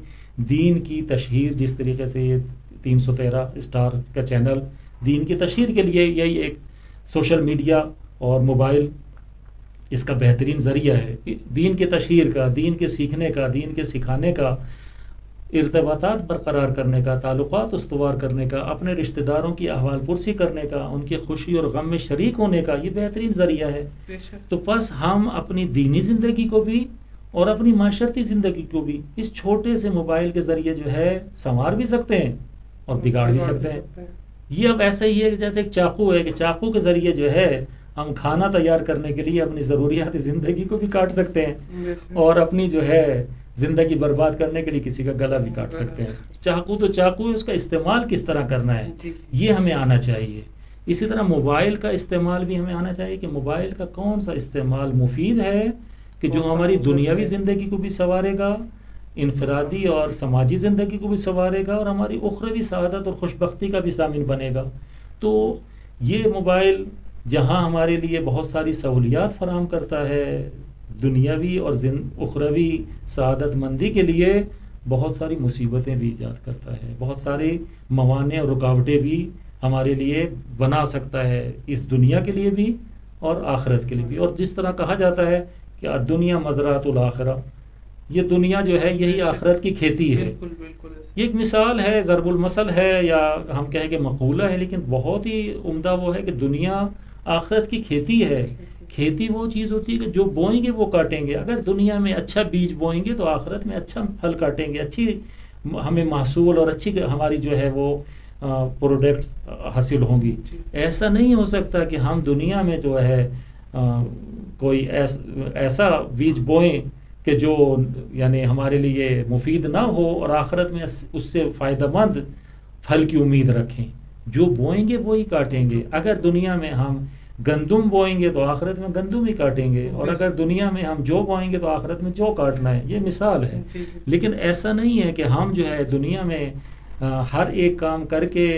دین کی تشہیر، جس طریقے سے یہ 313 اسٹار کا چینل دین کی تشہیر کے لیے، یہی ایک سوشل میڈیا اور موبائل اس کا بہترین ذریعہ ہے دین کی تشہیر کا، دین کے سیکھنے کا، دین کے سکھانے کا، ارتباطات برقرار کرنے کا، تعلقات استوار کرنے کا، اپنے رشتہ داروں کی احوال پرسی کرنے کا، ان کی خوشی اور غم میں شریک ہونے کا. یہ بہترین ذریعہ ہے. تو بس ہم اپنی دینی زندگی کو بھی اور اپنی معاشرتی زندگی کو بھی اس چھوٹے سے موبائل کے ذریعے جو ہے سنوار بھی سکتے ہیں اور بگاڑ بھی سکتے ہیں. یہ اب ایسا ہی ہے کہ جیسے ایک چاقو ہے کہ چاقو کے ذریعے جو ہے ہم کھانا تیار کرنے کے لیے اپنی ضروریات زندگی کو بھی کاٹ سکتے ہیں اور اپنی جو ہے زندگی برباد کرنے کے لیے کسی کا گلا بھی کاٹ سکتے ہیں. چاقو تو چاقو ہے، اس کا استعمال کس طرح کرنا ہے یہ ہمیں آنا چاہیے. اسی طرح موبائل کا استعمال بھی ہمیں آنا چاہیے کہ موبائل کا کون سا استعمال مفید ہے کہ جو ہماری دنیاوی زندگی کو بھی سنوارے گا، انفرادی اور سماجی زندگی کو بھی سنوارے گا اور ہماری اخروی سعادت اور خوشبختی کا بھی ضامن بنے گا. تو یہ موبائل جہاں ہمارے لیے بہت ساری سہولیات فراہم کرتا ہے دنیاوی اور اخروی سعادت مندی کے لیے، بہت ساری مصیبتیں بھی ایجاد کرتا ہے، بہت سارے موانع اور رکاوٹیں بھی ہمارے لیے بنا سکتا ہے، اس دنیا کے لیے بھی اور آخرت کے لیے بھی. اور جس طرح کہا جاتا ہے کہ دنیا مزرعۃ الآخرہ، یہ دنیا جو ہے یہی آخرت کی کھیتی ہے. یہ ایک مثال ہے، ضرب المثل ہے، یا ہم کہیں کہ مقولہ ہے، لیکن بہت ہی عمدہ وہ ہے کہ دنیا آخرت کی کھیتی ہے. کھیتی وہ چیز ہوتی ہے کہ جو بوئیں گے وہ کاٹیں گے. اگر دنیا میں اچھا بیج بوئیں گے تو آخرت میں اچھا پھل کاٹیں گے، اچھی ہمیں محصول اور اچھی ہماری جو ہے وہ پروڈکٹس حاصل ہوں گی. ایسا نہیں ہو سکتا کہ ہم دنیا میں جو ہے کوئی ایسا بیج بوئیں کہ جو یعنی ہمارے لیے مفید نہ ہو اور آخرت میں اس سے فائدہ مند پھل کی امید رکھیں. جو بوئیں گے وہی کاٹیں گے. اگر دنیا میں ہم گندم بوئیں گے تو آخرت میں گندم ہی کاٹیں گے، اور اگر دنیا میں ہم جو بوئیں گے تو آخرت میں جو کاٹنا ہے. یہ مثال ہے. لیکن ایسا نہیں ہے کہ ہم جو ہے دنیا میں ہر ایک کام کر کے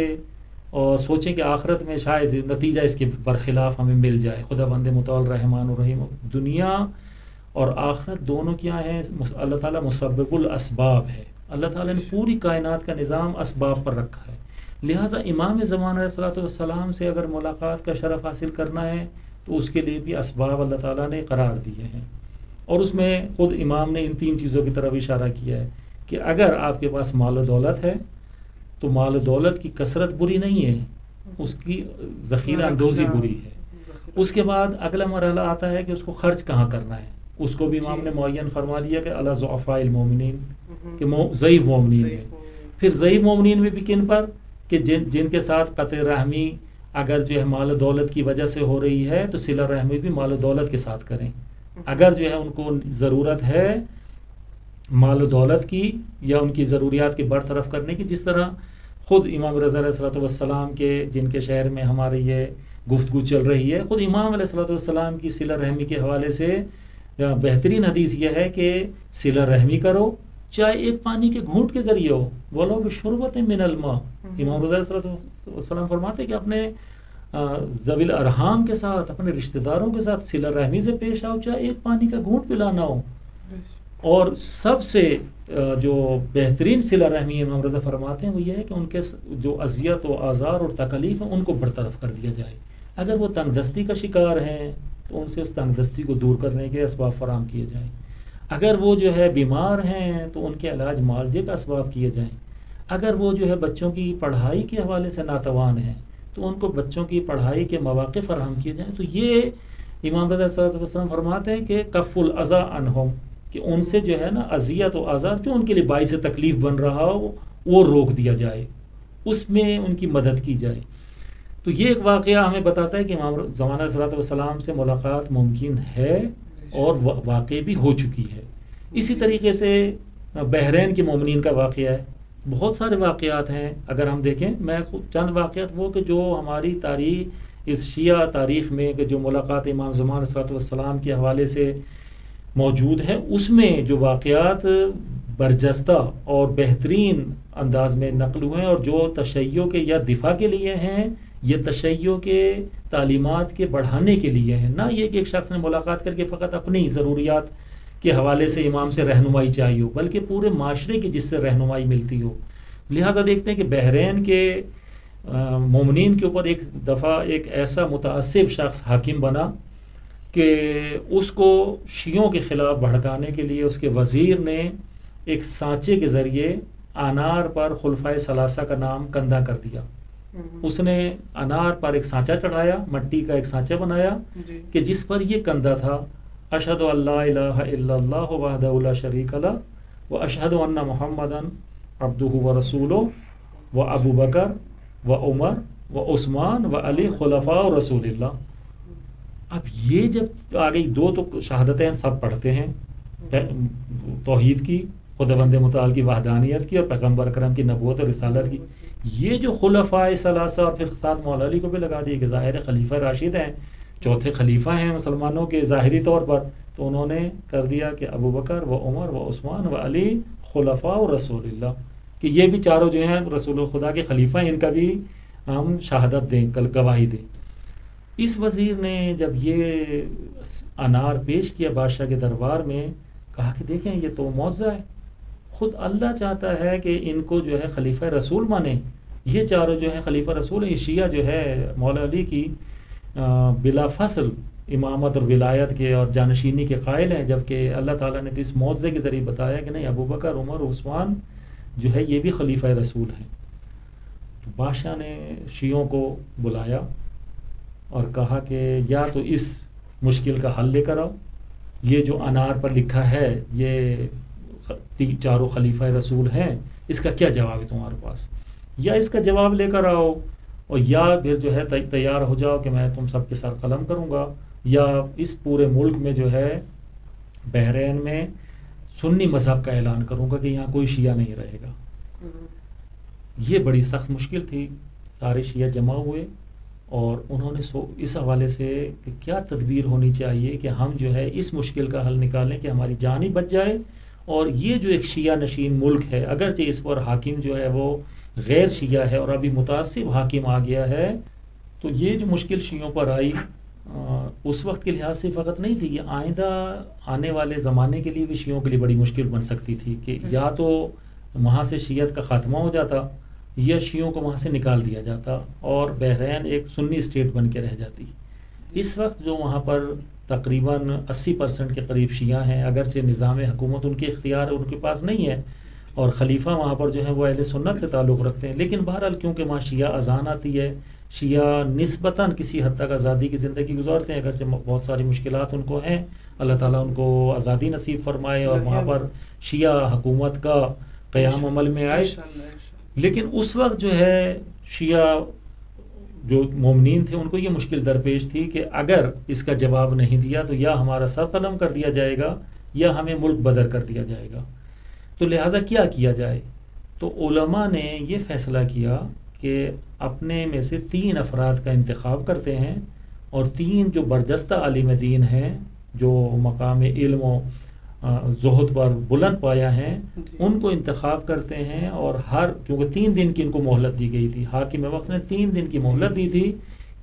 اور سوچیں کہ آخرت میں شاید نتیجہ اس کے برخلاف ہمیں مل جائے. خدا بند متعال رحمان الرحیم. دنیا اور آخرت دونوں کیا ہیں؟ اللہ تعالیٰ مسبب الاسباب ہے. اللہ تعالیٰ نے پوری کائنات کا نظام اسباب پر رکھا ہے. لہٰذا امام زمان علیہ الصلوۃ والسلام سے اگر ملاقات کا شرف حاصل کرنا ہے تو اس کے لیے بھی اسباب اللہ تعالیٰ نے قرار دیے ہیں. اور اس میں خود امام نے ان 3 چیزوں کی طرف اشارہ کیا ہے کہ اگر آپ کے پاس مال و دولت ہے تو مال و دولت کی کثرت بری نہیں ہے، اس کی ذخیرہ اندوزی بری ہے. اس کے بعد اگلا مرحلہ آتا ہے کہ اس کو خرچ کہاں کرنا ہے. اس کو بھی امام نے معین فرما دیا کہ علی ضعفاء المومنین، کہ ضعیف مومنین میں. پھر ضعیف مومنین میں بھی کن پر؟ کہ جن کے ساتھ قطع رحمی اگر جو ہے مال و دولت کی وجہ سے ہو رہی ہے تو صلہ رحمی بھی مال و دولت کے ساتھ کریں. اگر جو ہے ان کو ضرورت ہے مال و دولت کی یا ان کی ضروریات کی برطرف کرنے کی، جس طرح خود امام رضا علیہ الصلوۃ والسلام کے جن کے شہر میں ہمارے یہ گفتگو چل رہی ہے، خود امام علیہ الصلوۃ والسلام کی صلہ رحمی کے حوالے سے بہترین حدیث یہ ہے کہ صلہ رحمی کرو چاہے ایک پانی کے گھونٹ کے ذریعے ہو، وَلَوْ بِشُرْبَةٍ مِّنَ الْمَاءِ. امام رضا علیہ السلام فرماتے کہ اپنے ذوی الارحام کے ساتھ، اپنے رشتہ داروں کے ساتھ صلہ رحمی سے پیش آؤ چاہے ایک پانی کا گھونٹ پلانا ہو. اور سب سے جو بہترین صلہ رحمی امام رضا فرماتے ہیں وہ یہ ہے کہ ان کے جو اذیت و آزار اور تکلیف ہیں ان کو برطرف کر دیا جائے. اگر وہ تنگ دستی کا شکار ہیں تو ان سے اس تنگ دستی کو دور کرنے کے اسباب فراہم کیے جائیں. اگر وہ جو ہے بیمار ہیں تو ان کے علاج معالجے کا اسباب کیے جائیں. اگر وہ جو ہے بچوں کی پڑھائی کے حوالے سے ناتوان ہیں تو ان کو بچوں کی پڑھائی کے مواقع فراہم کیے جائیں. تو یہ امام رضا صلی اللہ علیہ وسلم فرماتے ہیں کہ کف الاذى عنہم، کہ ان سے جو ہے نا اذیت و آزار جو ان کے لیے باعث تکلیف بن رہا ہو وہ روک دیا جائے، اس میں ان کی مدد کی جائے. تو یہ ایک واقعہ ہمیں بتاتا ہے کہ امام زمانہ صلی اللہ علیہ وسلم سے ملاقات ممکن ہے اور واقع بھی ہو چکی ہے. اسی طریقے سے بحرین کے مومنین کا واقعہ ہے. بہت سارے واقعات ہیں اگر ہم دیکھیں. میں چند واقعات وہ کہ جو ہماری تاریخ اس شیعہ تاریخ میں کہ جو ملاقات امام زمان صلی اللہ علیہ وسلم کے حوالے سے موجود ہے، اس میں جو واقعات برجستہ اور بہترین انداز میں نقل ہوئے ہیں اور جو تشیع کے یا دفاع کے لیے ہیں، یہ تشیع کے تعلیمات کے بڑھانے کے لیے ہیں. نہ یہ کہ ایک شخص نے ملاقات کر کے فقط اپنی ضروریات کے حوالے سے امام سے رہنمائی چاہیے ہو، بلکہ پورے معاشرے کی جس سے رہنمائی ملتی ہو. لہٰذا دیکھتے ہیں کہ بحرین کے مومنین کے اوپر ایک دفعہ ایک ایسا متعصب شخص حاکم بنا کہ اس کو شیعوں کے خلاف بھڑکانے کے لیے اس کے وزیر نے ایک سانچے کے ذریعے انار پر خلفائے ثلاثہ کا نام کندہ کر دیا. اس نے انار پر ایک سانچہ چڑھایا، مٹی کا ایک سانچہ بنایا کہ جس پر یہ کندہ تھا، اشہد ان لا الہ الا اللہ وحدہ لا شریک لہ واشہد ان محمدا عبدہ ورسولہ وابو بکر وعمر وعثمان وعلی خلفاء رسول اللہ. اب یہ جب آگئی دو تو شہادتیں سب پڑھتے ہیں، توحید کی، خدا بند متعال کی وحدانیت کی اور پیغمبر اکرم کی نبوت اور رسالت کی. یہ جو خلفاء ثلاثہ اور پھر ساتھ مولا علی کو بھی لگا دیے کہ ظاہر خلیفہ راشد ہیں، چوتھے خلیفہ ہیں مسلمانوں کے ظاہری طور پر، تو انہوں نے کر دیا کہ ابو بکر و عمر و عثمان و علی خلفاء رسول اللہ، کہ یہ بھی چاروں جو ہیں رسول خدا کے خلیفہ ہیں، ان کا بھی ہم شہادت دیں، کل گواہی دیں۔ اس وزیر نے جب یہ انار پیش کیا بادشاہ کے دربار میں، کہا کہ دیکھیں یہ تو معجزہ ہے، خود اللہ چاہتا ہے کہ ان کو جو ہے خلیفہ رسول مانیں، یہ چاروں جو ہیں خلیفہ رسول ہیں۔ یہ شیعہ جو ہے مولا علی کی بلا فصل امامت اور ولایت کے اور جانشینی کے قائل ہیں، جبکہ اللہ تعالیٰ نے تو اس معجزے کے ذریعے بتایا کہ نہیں، ابو بکر، عمر، عثمان جو ہے یہ بھی خلیفہ رسول ہیں۔ تو بادشاہ نے شیعوں کو بلایا اور کہا کہ یا تو اس مشکل کا حل لے کر آؤ، یہ جو انار پر لکھا ہے یہ چاروں خلیفہ رسول ہیں، اس کا کیا جواب ہے تمہارے پاس، یا اس کا جواب لے کر آؤ، اور یا پھر جو ہے تیار ہو جاؤ کہ میں تم سب کے ساتھ قلم کروں گا، یا اس پورے ملک میں جو ہے بحرین میں سنی مذہب کا اعلان کروں گا کہ یہاں کوئی شیعہ نہیں رہے گا۔ یہ بڑی سخت مشکل تھی۔ سارے شیعہ جمع ہوئے اور انہوں نے اس حوالے سے کہ کیا تدبیر ہونی چاہیے کہ ہم جو ہے اس مشکل کا حل نکالیں کہ ہماری جان ہی بچ جائے، اور یہ جو ایک شیعہ نشین ملک ہے، اگرچہ اس پر حاکم جو ہے وہ غیر شیعہ ہے اور ابھی متعصب حاکم آ گیا ہے، تو یہ جو مشکل شیعوں پر آئی اس وقت کے لحاظ سے فقط نہیں تھی، یہ آئندہ آنے والے زمانے کے لیے بھی شیعوں کے لیے بڑی مشکل بن سکتی تھی کہ یا تو وہاں سے شیعت کا خاتمہ ہو جاتا یا شیعوں کو وہاں سے نکال دیا جاتا اور بحرین ایک سنی اسٹیٹ بن کے رہ جاتی۔ اس وقت جو وہاں پر تقریباً 80% کے قریب شیعہ ہیں، اگرچہ نظام حکومت ان کے اختیار ان کے پاس نہیں ہے، اور خلیفہ وہاں پر جو ہے وہ اہل سنت سے تعلق رکھتے ہیں، لیکن بہرحال کیونکہ وہاں شیعہ اذان آتی ہے، شیعہ نسبتاً کسی حد تک آزادی کی زندگی گزارتے ہیں، اگرچہ بہت ساری مشکلات ان کو ہیں، اللہ تعالیٰ ان کو آزادی نصیب فرمائے اور وہاں پر شیعہ حکومت کا قیام عمل میں آئے۔ لیکن اس وقت جو ہے شیعہ جو مومنین تھے ان کو یہ مشکل درپیش تھی کہ اگر اس کا جواب نہیں دیا تو یا ہمارا سر قلم کر دیا جائے گا یا ہمیں ملک بدر کر دیا جائے گا، تو لہٰذا کیا جائے؟ تو علماء نے یہ فیصلہ کیا کہ اپنے میں سے 3 افراد کا انتخاب کرتے ہیں، اور 3 جو برجستہ عالم دین ہیں، جو مقام علم و زہد پر بلند پایا ہیں، ان کو انتخاب کرتے ہیں، اور کیونکہ 3 دن کی ان کو مہلت دی گئی تھی، حاکم وقت نے 3 دن کی مہلت دی تھی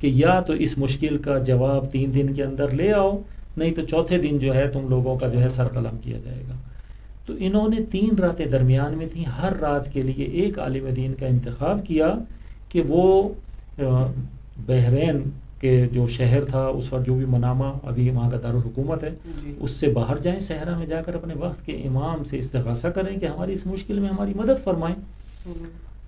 کہ یا تو اس مشکل کا جواب 3 دن کے اندر لے آؤ، نہیں تو چوتھے دن جو ہے تم لوگوں کا جو ہے سر قلم کیا جائے گا۔ تو انہوں نے 3 راتیں درمیان میں تھیں، ہر رات کے لیے ایک عالم دین کا انتخاب کیا کہ وہ بحرین کہ جو شہر تھا اس وقت، جو بھی منامہ ابھی وہاں کا دارالحکومت ہے، اس سے باہر جائیں، صحرا میں جا کر اپنے وقت کے امام سے استغاثہ کریں کہ ہماری اس مشکل میں ہماری مدد فرمائیں،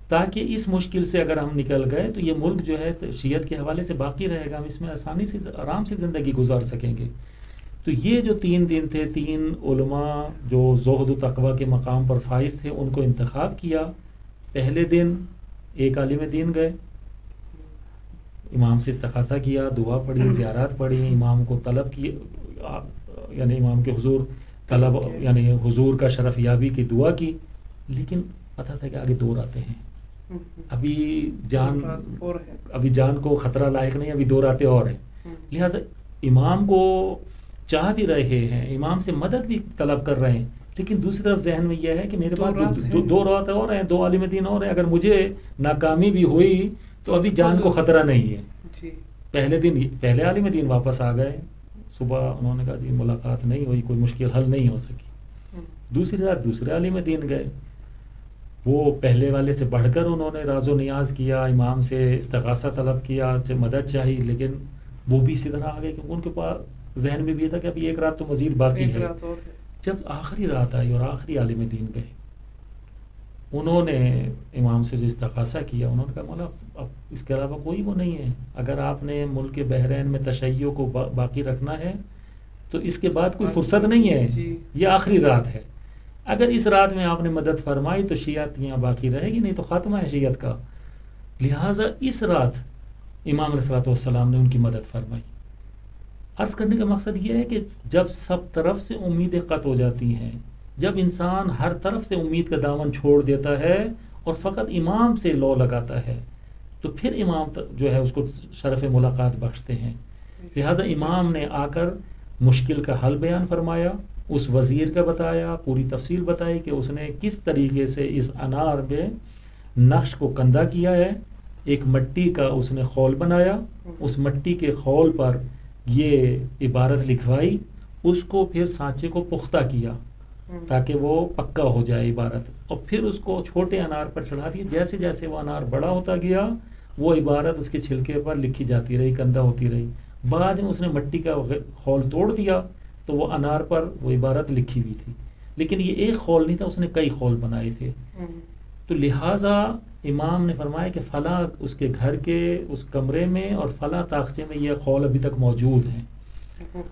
تاکہ اس مشکل سے اگر ہم نکل گئے تو یہ ملک جو ہے شیعت کے حوالے سے باقی رہے گا، ہم اس میں آسانی سے آرام سے زندگی گزار سکیں گے۔ تو یہ جو 3 دن تھے، 3 علماء جو زہد و تقوی کے مقام پر فائز تھے ان کو انتخاب کیا۔ پہلے دن ایک عالم دین گئے، امام سے استغاثہ کیا، دعا پڑھی، زیارات پڑھی، امام کو طلب کی، یعنی امام کے حضور طلب، یعنی حضور کا شرف یابی کی دعا کی، لیکن پتہ تھا کہ آگے 2 راتیں ہیں، ابھی جان کو خطرہ لائق نہیں، ابھی 2 راتیں اور ہیں، لہٰذا امام کو چاہ بھی رہے ہیں، امام سے مدد بھی طلب کر رہے ہیں، لیکن دوسری طرف ذہن میں یہ ہے کہ میرے پاس 2 رات اور ہیں، 2 عالم دین اور ہیں، اگر مجھے ناکامی بھی ہوئی تو ابھی جان کو خطرہ نہیں ہے۔ پہلے عالم دین واپس آ گئے، صبح انہوں نے کہا جی ملاقات نہیں ہوئی، کوئی مشکل حل نہیں ہو سکی۔ دوسری رات دوسرے عالم دین گئے، وہ پہلے والے سے بڑھ کر انہوں نے راز و نیاز کیا، امام سے استغاثہ طلب کیا، مدد چاہی، لیکن وہ بھی اسی طرح آ گئے کہ ان کے پاس ذہن میں بھی تھا کہ ابھی 1 رات تو مزید باقی ہے۔ جب آخری رات آئی اور آخری عالم دین گئے، انہوں نے امام سے جو استغاثہ کیا، انہوں نے کہا مولا اب اس کے علاوہ کوئی وہ نہیں ہے، اگر آپ نے ملک بحرین میں تشیع کو باقی رکھنا ہے تو اس کے بعد کوئی فرصت نہیں ہے، یہ آخری رات ہے، اگر اس رات میں آپ نے مدد فرمائی تو شیعت یہاں باقی رہے گی، نہیں تو خاتمہ ہے شیعت کا۔ لہٰذا اس رات امام علیہ السلام نے ان کی مدد فرمائی۔ عرض کرنے کا مقصد یہ ہے کہ جب سب طرف سے امیدیں قطع ہو جاتی ہیں، جب انسان ہر طرف سے امید کا دامن چھوڑ دیتا ہے اور فقط امام سے لو لگاتا ہے، تو پھر امام جو ہے اس کو شرف ملاقات بخشتے ہیں۔ لہٰذا امام نے آ کر مشکل کا حل بیان فرمایا، اس وزیر کا بتایا، پوری تفصیل بتائی کہ اس نے کس طریقے سے اس انار میں نقش کو کندہ کیا ہے. ایک مٹی کا اس نے خول بنایا، اس مٹی کے خول پر یہ عبارت لکھوائی، اس کو پھر سانچے کو پختہ کیا تاکہ وہ پکا ہو جائے عبارت، اور پھر اس کو چھوٹے انار پر چڑھا دیا. جیسے جیسے وہ انار بڑا ہوتا گیا وہ عبارت اس کے چھلکے پر لکھی جاتی رہی، کندہ ہوتی رہی. بعد میں اس نے مٹی کا خول توڑ دیا تو وہ انار پر وہ عبارت لکھی ہوئی تھی. لیکن یہ ایک خول نہیں تھا، اس نے کئی خول بنائے تھے. تو لہٰذا امام نے فرمایا کہ فلاں اس کے گھر کے اس کمرے میں اور فلاں تاخچے میں یہ خول ابھی تک موجود ہیں،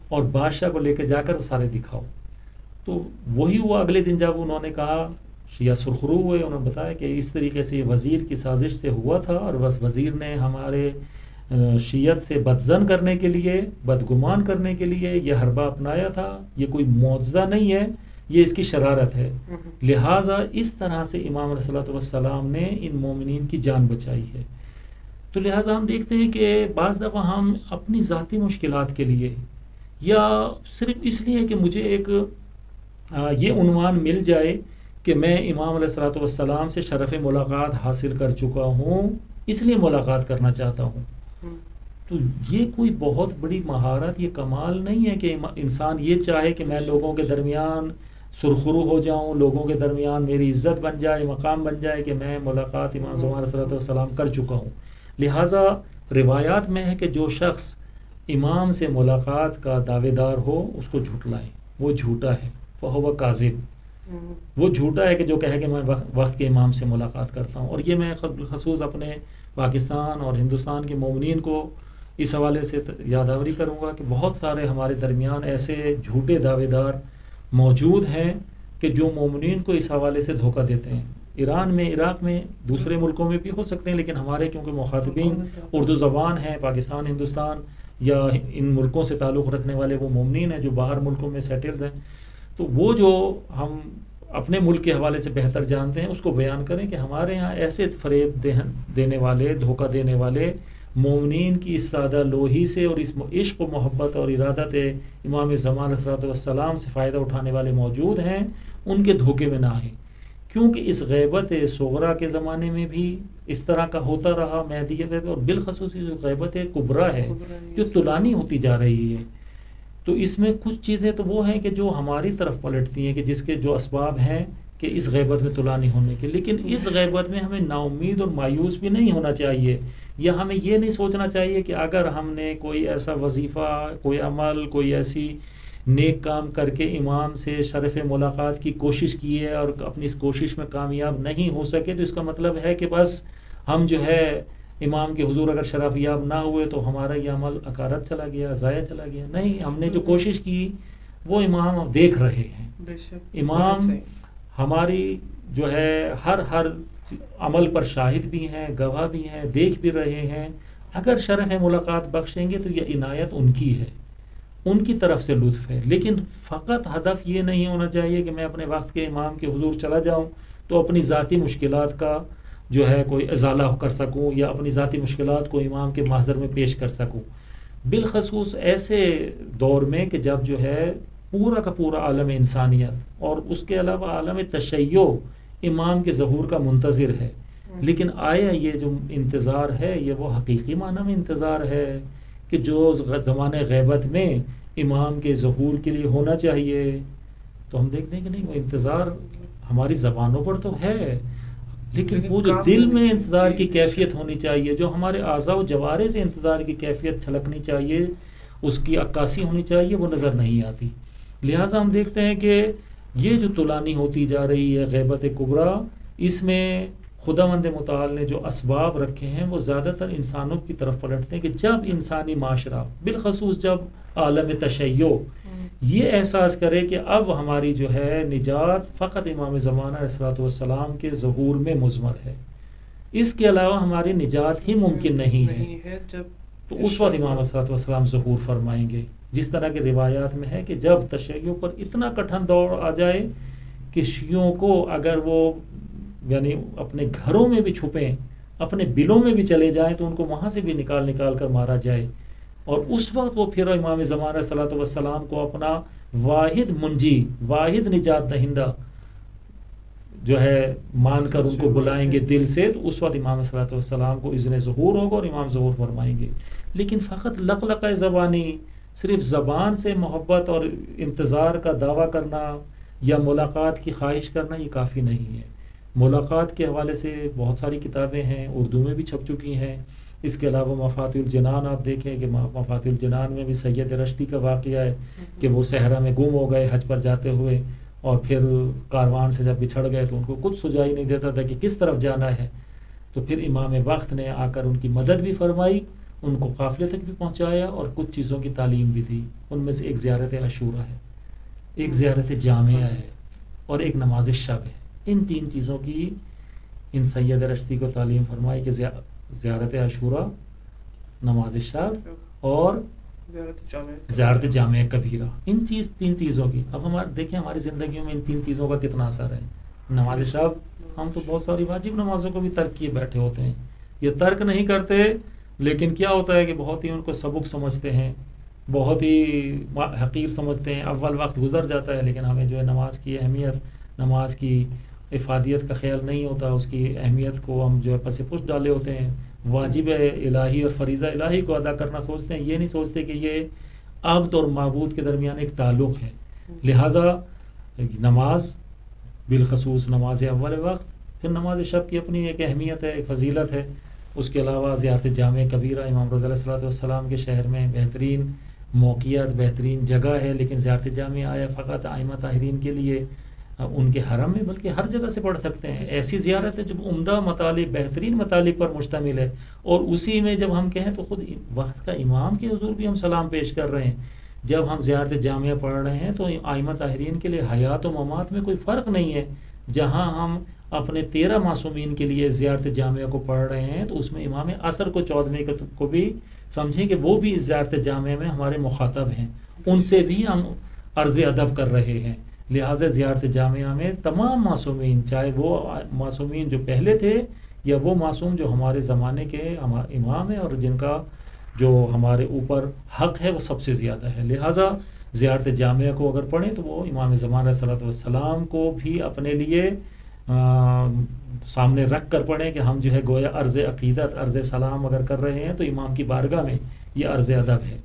اور بادشاہ کو لے کے جا کر وہ سارے دکھاؤ. تو وہی ہوا. اگلے دن جب انہوں نے کہا، شیعہ سرخرو ہوئے، انہوں نے بتایا کہ اس طریقے سے یہ وزیر کی سازش سے ہوا تھا، اور بس وزیر نے ہمارے شیعت سے بدظن کرنے کے لیے، بدگمان کرنے کے لیے یہ حربہ اپنایا تھا. یہ کوئی معجزہ نہیں ہے، یہ اس کی شرارت ہے. لہٰذا اس طرح سے امام علیہ الصلوۃ والسلام نے ان مومنین کی جان بچائی ہے. تو لہٰذا ہم دیکھتے ہیں کہ بعض دفعہ ہم اپنی ذاتی مشکلات کے لیے، یا صرف اس لیے کہ مجھے ایک یہ عنوان مل جائے کہ میں امام علیہ الصلوۃ والسلام سے شرف ملاقات حاصل کر چکا ہوں، اس لیے ملاقات کرنا چاہتا ہوں، تو یہ کوئی بہت بڑی مہارت، یہ کمال نہیں ہے کہ انسان یہ چاہے کہ میں لوگوں کے درمیان سرخرو ہو جاؤں، لوگوں کے درمیان میری عزت بن جائے، مقام بن جائے کہ میں ملاقات امام زمان علیہ الصلوۃ والسلام کر چکا ہوں. لہٰذا روایات میں ہے کہ جو شخص امام سے ملاقات کا دعوے دار ہو اس کو جھٹلائیں، وہ جھوٹا ہے، فہو کاذب. وہ جھوٹا ہے کہ جو کہے کہ میں وقت کے امام سے ملاقات کرتا ہوں. اور یہ میں خصوص اپنے پاکستان اور ہندوستان کے مومنین کو اس حوالے سے یادآوری کروں گا کہ بہت سارے ہمارے درمیان ایسے جھوٹے دعوے دار موجود ہیں کہ جو مومنین کو اس حوالے سے دھوکہ دیتے ہیں. ایران میں، عراق میں، دوسرے ملکوں میں بھی ہو سکتے ہیں، لیکن ہمارے کیونکہ مخاطبین اردو زبان ہیں، پاکستان، ہندوستان یا ان ملکوں سے تعلق رکھنے والے وہ مومنین ہیں جو باہر ملکوں میں سیٹلز ہیں، تو وہ جو ہم اپنے ملک کے حوالے سے بہتر جانتے ہیں اس کو بیان کریں کہ ہمارے ہاں ایسے فریب دینے والے، دھوکہ دینے والے مومنین کی اس سادہ لوہی سے اور اس عشق و محبت اور ارادت امام زمان علیہ الصلوۃ والسلام سے فائدہ اٹھانے والے موجود ہیں، ان کے دھوکے میں نہ آئیں. کیونکہ اس غیبت صغرا کے زمانے میں بھی اس طرح کا ہوتا رہا مہدیت، اور بالخصوص جو غیبت کبریٰ ہے جو طولانی ہوتی جا رہی ہے. تو اس میں کچھ چیزیں تو وہ ہیں کہ جو ہماری طرف پلٹتی ہیں کہ جس کے جو اسباب ہیں کہ اس غیبت میں طولانی ہونے کے، لیکن اس غیبت میں ہمیں نا امید اور مایوس بھی نہیں ہونا چاہیے، یا ہمیں یہ نہیں سوچنا چاہیے کہ اگر ہم نے کوئی ایسا وظیفہ، کوئی عمل، کوئی ایسی نیک کام کر کے امام سے شرف ملاقات کی کوشش کی ہے اور اپنی اس کوشش میں کامیاب نہیں ہو سکے تو اس کا مطلب ہے کہ بس ہم جو ہے امام کے حضور اگر شرف یاب نہ ہوئے تو ہمارا یہ عمل اکارت چلا گیا، ضائع چلا گیا. نہیں، ہم نے جو کوشش کی وہ امام اب دیکھ رہے ہیں. امام ہماری جو ہے ہر عمل پر شاہد بھی ہیں، گواہ بھی ہیں، دیکھ بھی رہے ہیں. اگر شرف ملاقات بخشیں گے تو یہ عنایت ان کی ہے، ان کی طرف سے لطف ہے. لیکن فقط ہدف یہ نہیں ہونا چاہیے کہ میں اپنے وقت کے امام کے حضور چلا جاؤں تو اپنی ذاتی مشکلات کا جو ہے کوئی ازالہ کر سکوں یا اپنی ذاتی مشکلات کو امام کے محضر میں پیش کر سکوں. بالخصوص ایسے دور میں کہ جب جو ہے پورا کا پورا عالم انسانیت اور اس کے علاوہ عالم تشیع امام کے ظہور کا منتظر ہے. لیکن آیا یہ جو انتظار ہے یہ وہ حقیقی معنی میں انتظار ہے کہ جو زمانے غیبت میں امام کے ظہور کے لیے ہونا چاہیے؟ تو ہم دیکھتے ہیں کہ نہیں، وہ انتظار ہماری زبانوں پر تو ہے، لیکن وہ جو دل میں انتظار کی کیفیت ہونی چاہیے، جو ہمارے اعضاء و جوارے سے انتظار کی کیفیت چھلکنی چاہیے، اس کی عکاسی ہونی چاہیے، وہ نظر نہیں آتی. لہٰذا ہم دیکھتے ہیں کہ یہ جو طولانی ہوتی جا رہی ہے غیبت کبریٰ، اس میں خداوند متعال نے جو اسباب رکھے ہیں وہ زیادہ تر انسانوں کی طرف پلٹتے ہیں کہ جب انسانی معاشرہ، بالخصوص جب عالم تشیع یہ احساس کرے کہ اب ہماری جو ہے نجات فقط امام زمانہ علیہ الصلوۃ والسلام کے ظہور میں مضمر ہے، اس کے علاوہ ہماری نجات ہی ممکن نہیں ہے، تو اس وقت امام علیہ الصلوۃ والسلام ظہور فرمائیں گے. جس طرح کے روایات میں ہے کہ جب تشیع پر اتنا کٹھن دور آ جائے کہ شیعوں کو اگر وہ یعنی اپنے گھروں میں بھی چھپیں، اپنے بلوں میں بھی چلے جائیں تو ان کو وہاں سے بھی نکال کر مارا جائے، اور اس وقت وہ پھر امام زمان علیہ الصلوۃ والسلام کو اپنا واحد منجی، واحد نجات دہندہ جو ہے مان کر ان کو بلائیں گے دل سے، تو اس وقت امام صلی اللہ علیہ وسلم کو اذن ظہور ہوگا اور امام ظہور فرمائیں گے. لیکن فقط لقلقہ زبانی، صرف زبان سے محبت اور انتظار کا دعویٰ کرنا یا ملاقات کی خواہش کرنا یہ کافی نہیں ہے. ملاقات کے حوالے سے بہت ساری کتابیں ہیں، اردو میں بھی چھپ چکی ہیں. اس کے علاوہ مفاتیح الجنان آپ دیکھیں کہ مفاتیح الجنان میں بھی سید رشتی کا واقعہ ہے کہ وہ صحرا میں گم ہو گئے حج پر جاتے ہوئے، اور پھر کاروان سے جب بچھڑ گئے تو ان کو کچھ سجائی نہیں دیتا تھا کہ کس طرف جانا ہے. تو پھر امام وقت نے آ کر ان کی مدد بھی فرمائی، ان کو قافلے تک بھی پہنچایا اور کچھ چیزوں کی تعلیم بھی دی. ان میں سے ایک زیارت عاشورہ ہے، ایک زیارت جامعہ ہے، اور ایک نماز شب ہے. ان تین چیزوں کی ان سید رشتی کو تعلیم فرمائی کہ زیارت عاشورہ، نماز شب اور زیارت جامعہ کبیرہ، ان تین چیزوں کی. اب ہمارے دیکھیں ہماری زندگیوں میں ان تین چیزوں کا کتنا اثر ہے. نماز شب، ہم تو بہت ساری واجب نمازوں کو بھی ترک کیے بیٹھے ہوتے ہیں. یہ ترک نہیں کرتے، لیکن کیا ہوتا ہے کہ بہت ہی ان کو سبق سمجھتے ہیں، بہت ہی حقیر سمجھتے ہیں. اول وقت گزر جاتا ہے لیکن ہمیں جو ہے نماز کی اہمیت، نماز کی افادیت کا خیال نہیں ہوتا. اس کی اہمیت کو ہم جو ہے پس پشت ڈالے ہوتے ہیں. واجب الہی اور فریضہ الہی کو ادا کرنا سوچتے ہیں، یہ نہیں سوچتے کہ یہ عبد اور معبود کے درمیان ایک تعلق ہے. لہٰذا نماز، بالخصوص نماز اول وقت، پھر نماز شب کی اپنی ایک اہمیت ہے، ایک فضیلت ہے. اس کے علاوہ زیارت جامع کبیرہ امام رضا علیہ الصلوۃ والسلام کے شہر میں بہترین موقعیت، بہترین جگہ ہے. لیکن زیارت جامع آیا فقط ائمہ طاہرین کے لیے ان کے حرم میں، بلکہ ہر جگہ سے پڑھ سکتے ہیں. ایسی زیارت ہے جو عمدہ مطالب، بہترین مطالب پر مشتمل ہے. اور اسی میں جب ہم کہیں تو خود وقت کا امام کے حضور بھی ہم سلام پیش کر رہے ہیں. جب ہم زیارت جامعہ پڑھ رہے ہیں تو ائمہ طاہرین کے لیے حیات و ممات میں کوئی فرق نہیں ہے. جہاں ہم اپنے 13 معصومین کے لیے زیارت جامعہ کو پڑھ رہے ہیں تو اس میں امام عصر کو 14ویں کو بھی سمجھیں کہ وہ بھی اس زیارت جامعہ میں ہمارے مخاطب ہیں، ان سے بھی ہم عرض ادب کر رہے ہیں. لہٰذا زیارت جامعہ میں تمام معصومین، چاہے وہ معصومین جو پہلے تھے یا وہ معصوم جو ہمارے زمانے کے امام ہیں اور جن کا جو ہمارے اوپر حق ہے وہ سب سے زیادہ ہے. لہٰذا زیارت جامعہ کو اگر پڑھیں تو وہ امام زمان علیہ الصلوۃ والسلام کو بھی اپنے لیے سامنے رکھ کر پڑھیں کہ ہم جو ہے گویا عرض عقیدت، عرض سلام اگر کر رہے ہیں تو امام کی بارگاہ میں یہ عرض ادب ہے.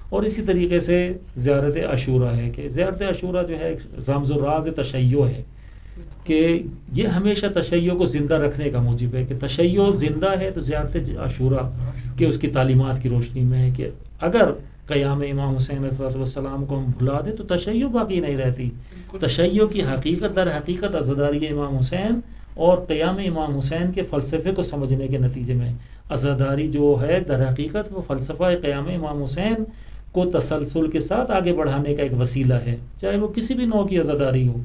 اور اسی طریقے سے زیارت عاشورہ ہے کہ زیارت عاشورہ جو ہے ایک رمز و راز تشیع ہے کہ یہ ہمیشہ تشیع کو زندہ رکھنے کا موجب ہے کہ تشیع زندہ ہے. تو زیارت عاشورہ کہ اس کی تعلیمات کی روشنی میں ہے کہ اگر قیام امام حسین علیہ السلام کو ہم بھلا دیں تو تشیع باقی نہیں رہتی. تشیع کی حقیقت در حقیقت عزاداری امام حسین اور قیام امام حسین کے فلسفے کو سمجھنے کے نتیجے میں عزاداری جو ہے در حقیقت وہ فلسفہ قیام امام حسین کو تسلسل کے ساتھ آگے بڑھانے کا ایک وسیلہ ہے، چاہے وہ کسی بھی نوع کی عزاداری ہو.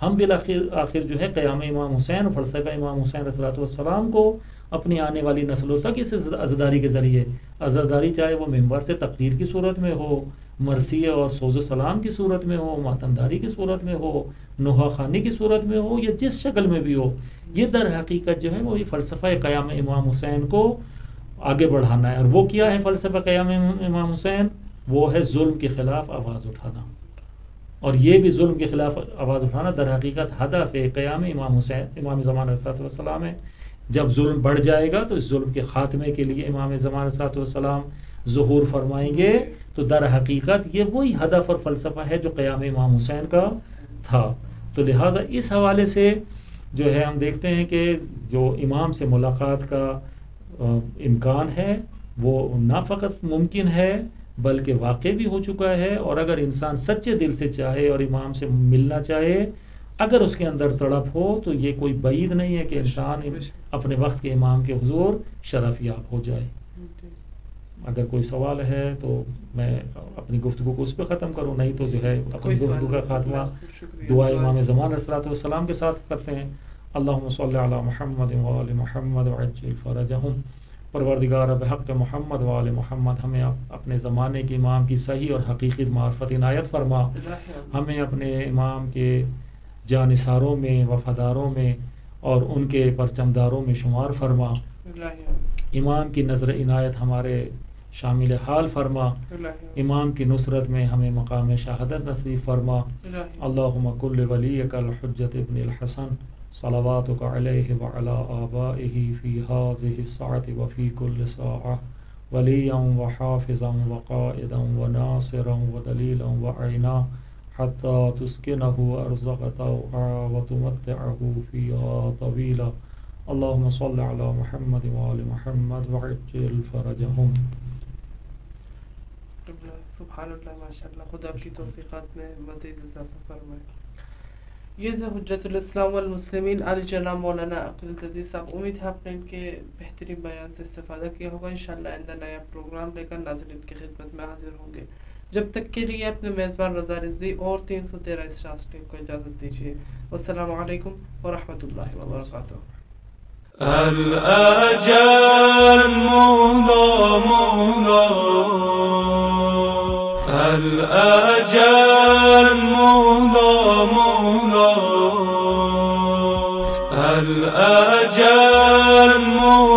ہم بالآخر جو ہے قیام امام حسین اور فلسفہ امام حسین علیہ السلام کو اپنی آنے والی نسلوں تک اس عزاداری کے ذریعے، عزاداری چاہے وہ منبر سے تقریر کی صورت میں ہو، مرثیہ اور سوز و سلام کی صورت میں ہو، ماتمداری کی صورت میں ہو، نوحہ خوانی کی صورت میں ہو، یا جس شکل میں بھی ہو، یہ در حقیقت جو ہے وہ فلسفہ قیام امام حسین کو آگے بڑھانا ہے. اور وہ کیا ہے فلسفہ قیام امام حسین؟ وہ ہے ظلم کے خلاف آواز اٹھانا. اور یہ بھی ظلم کے خلاف آواز اٹھانا در حقیقت ہدف قیام امام حسین، امام زمان علیہ السلام ہے. جب ظلم بڑھ جائے گا تو اس ظلم کے خاتمے کے لیے امام زمان علیہ السلام ظہور فرمائیں گے. تو در حقیقت یہ وہی ہدف اور فلسفہ ہے جو قیام امام حسین کا تھا. تو لہٰذا اس حوالے سے جو ہے ہم دیکھتے ہیں کہ جو امام سے ملاقات کا امکان ہے وہ نہ فقط ممکن ہے بلکہ واقع بھی ہو چکا ہے. اور اگر انسان سچے دل سے چاہے اور امام سے ملنا چاہے، اگر اس کے اندر تڑپ ہو تو یہ کوئی بعید نہیں ہے کہ انسان اپنے وقت کے امام کے حضور شرف یاب ہو جائے. اگر کوئی سوال ہے تو میں اپنی گفتگو کو اس پہ ختم کروں، نہیں تو جو ہے اپنی گفتگو کا خاتمہ دعا امام زمان علیہ السلام کے ساتھ کرتے ہیں. اللہم صلی علی محمد وآل محمد وعجل فرجہم. پروردگار بحق محمد وآل محمد ہمیں اپنے زمانے کے امام کی صحیح اور حقیقی معرفت عنایت فرما. ہمیں اپنے امام کے جانثاروں میں، وفاداروں میں اور ان کے پرچمداروں میں شمار فرما. امام کی نظر عنایت ہمارے شامل حال فرما. امام کی نصرت میں ہمیں مقام شہادت نصیب فرما. اللہم کل ولیک الحجت ابن الحسن صلواتک علیہ وعلی آبائہ فی ہذہ الساعة وفی کل ساعة ولیا وحافظا وقائدا وناصرا ودلیلا وعینا حتی تسکنہ ارضک طوعا وتمتعہ فیہا طویلا. اللہم صل علی محمد وآل محمد وعجل فرجہم. سبحان اللہ، ماشاء اللہ، خدا کی توفیقات میں مزید اضافہ فرمائے. یہ تھا حجت الاسلام والمسلمین علی جناب مولانا عقیل الجدید صاحب. امید ہے آپ نے ان کے بہترین بیان سے استفادہ کیا ہوگا. انشاءاللہ آئندہ نیا پروگرام لے کر ناظرین کی خدمت میں حاضر ہوں گے. جب تک کے لیے اپنے میزبان رضا رضوی اور 313 اسٹارز ٹیم کو اجازت دیجیے. والسلام علیکم ورحمۃ اللہ وبرکاتہ. الأجل مولا مولا الأجل مولا مولا الأجل مولا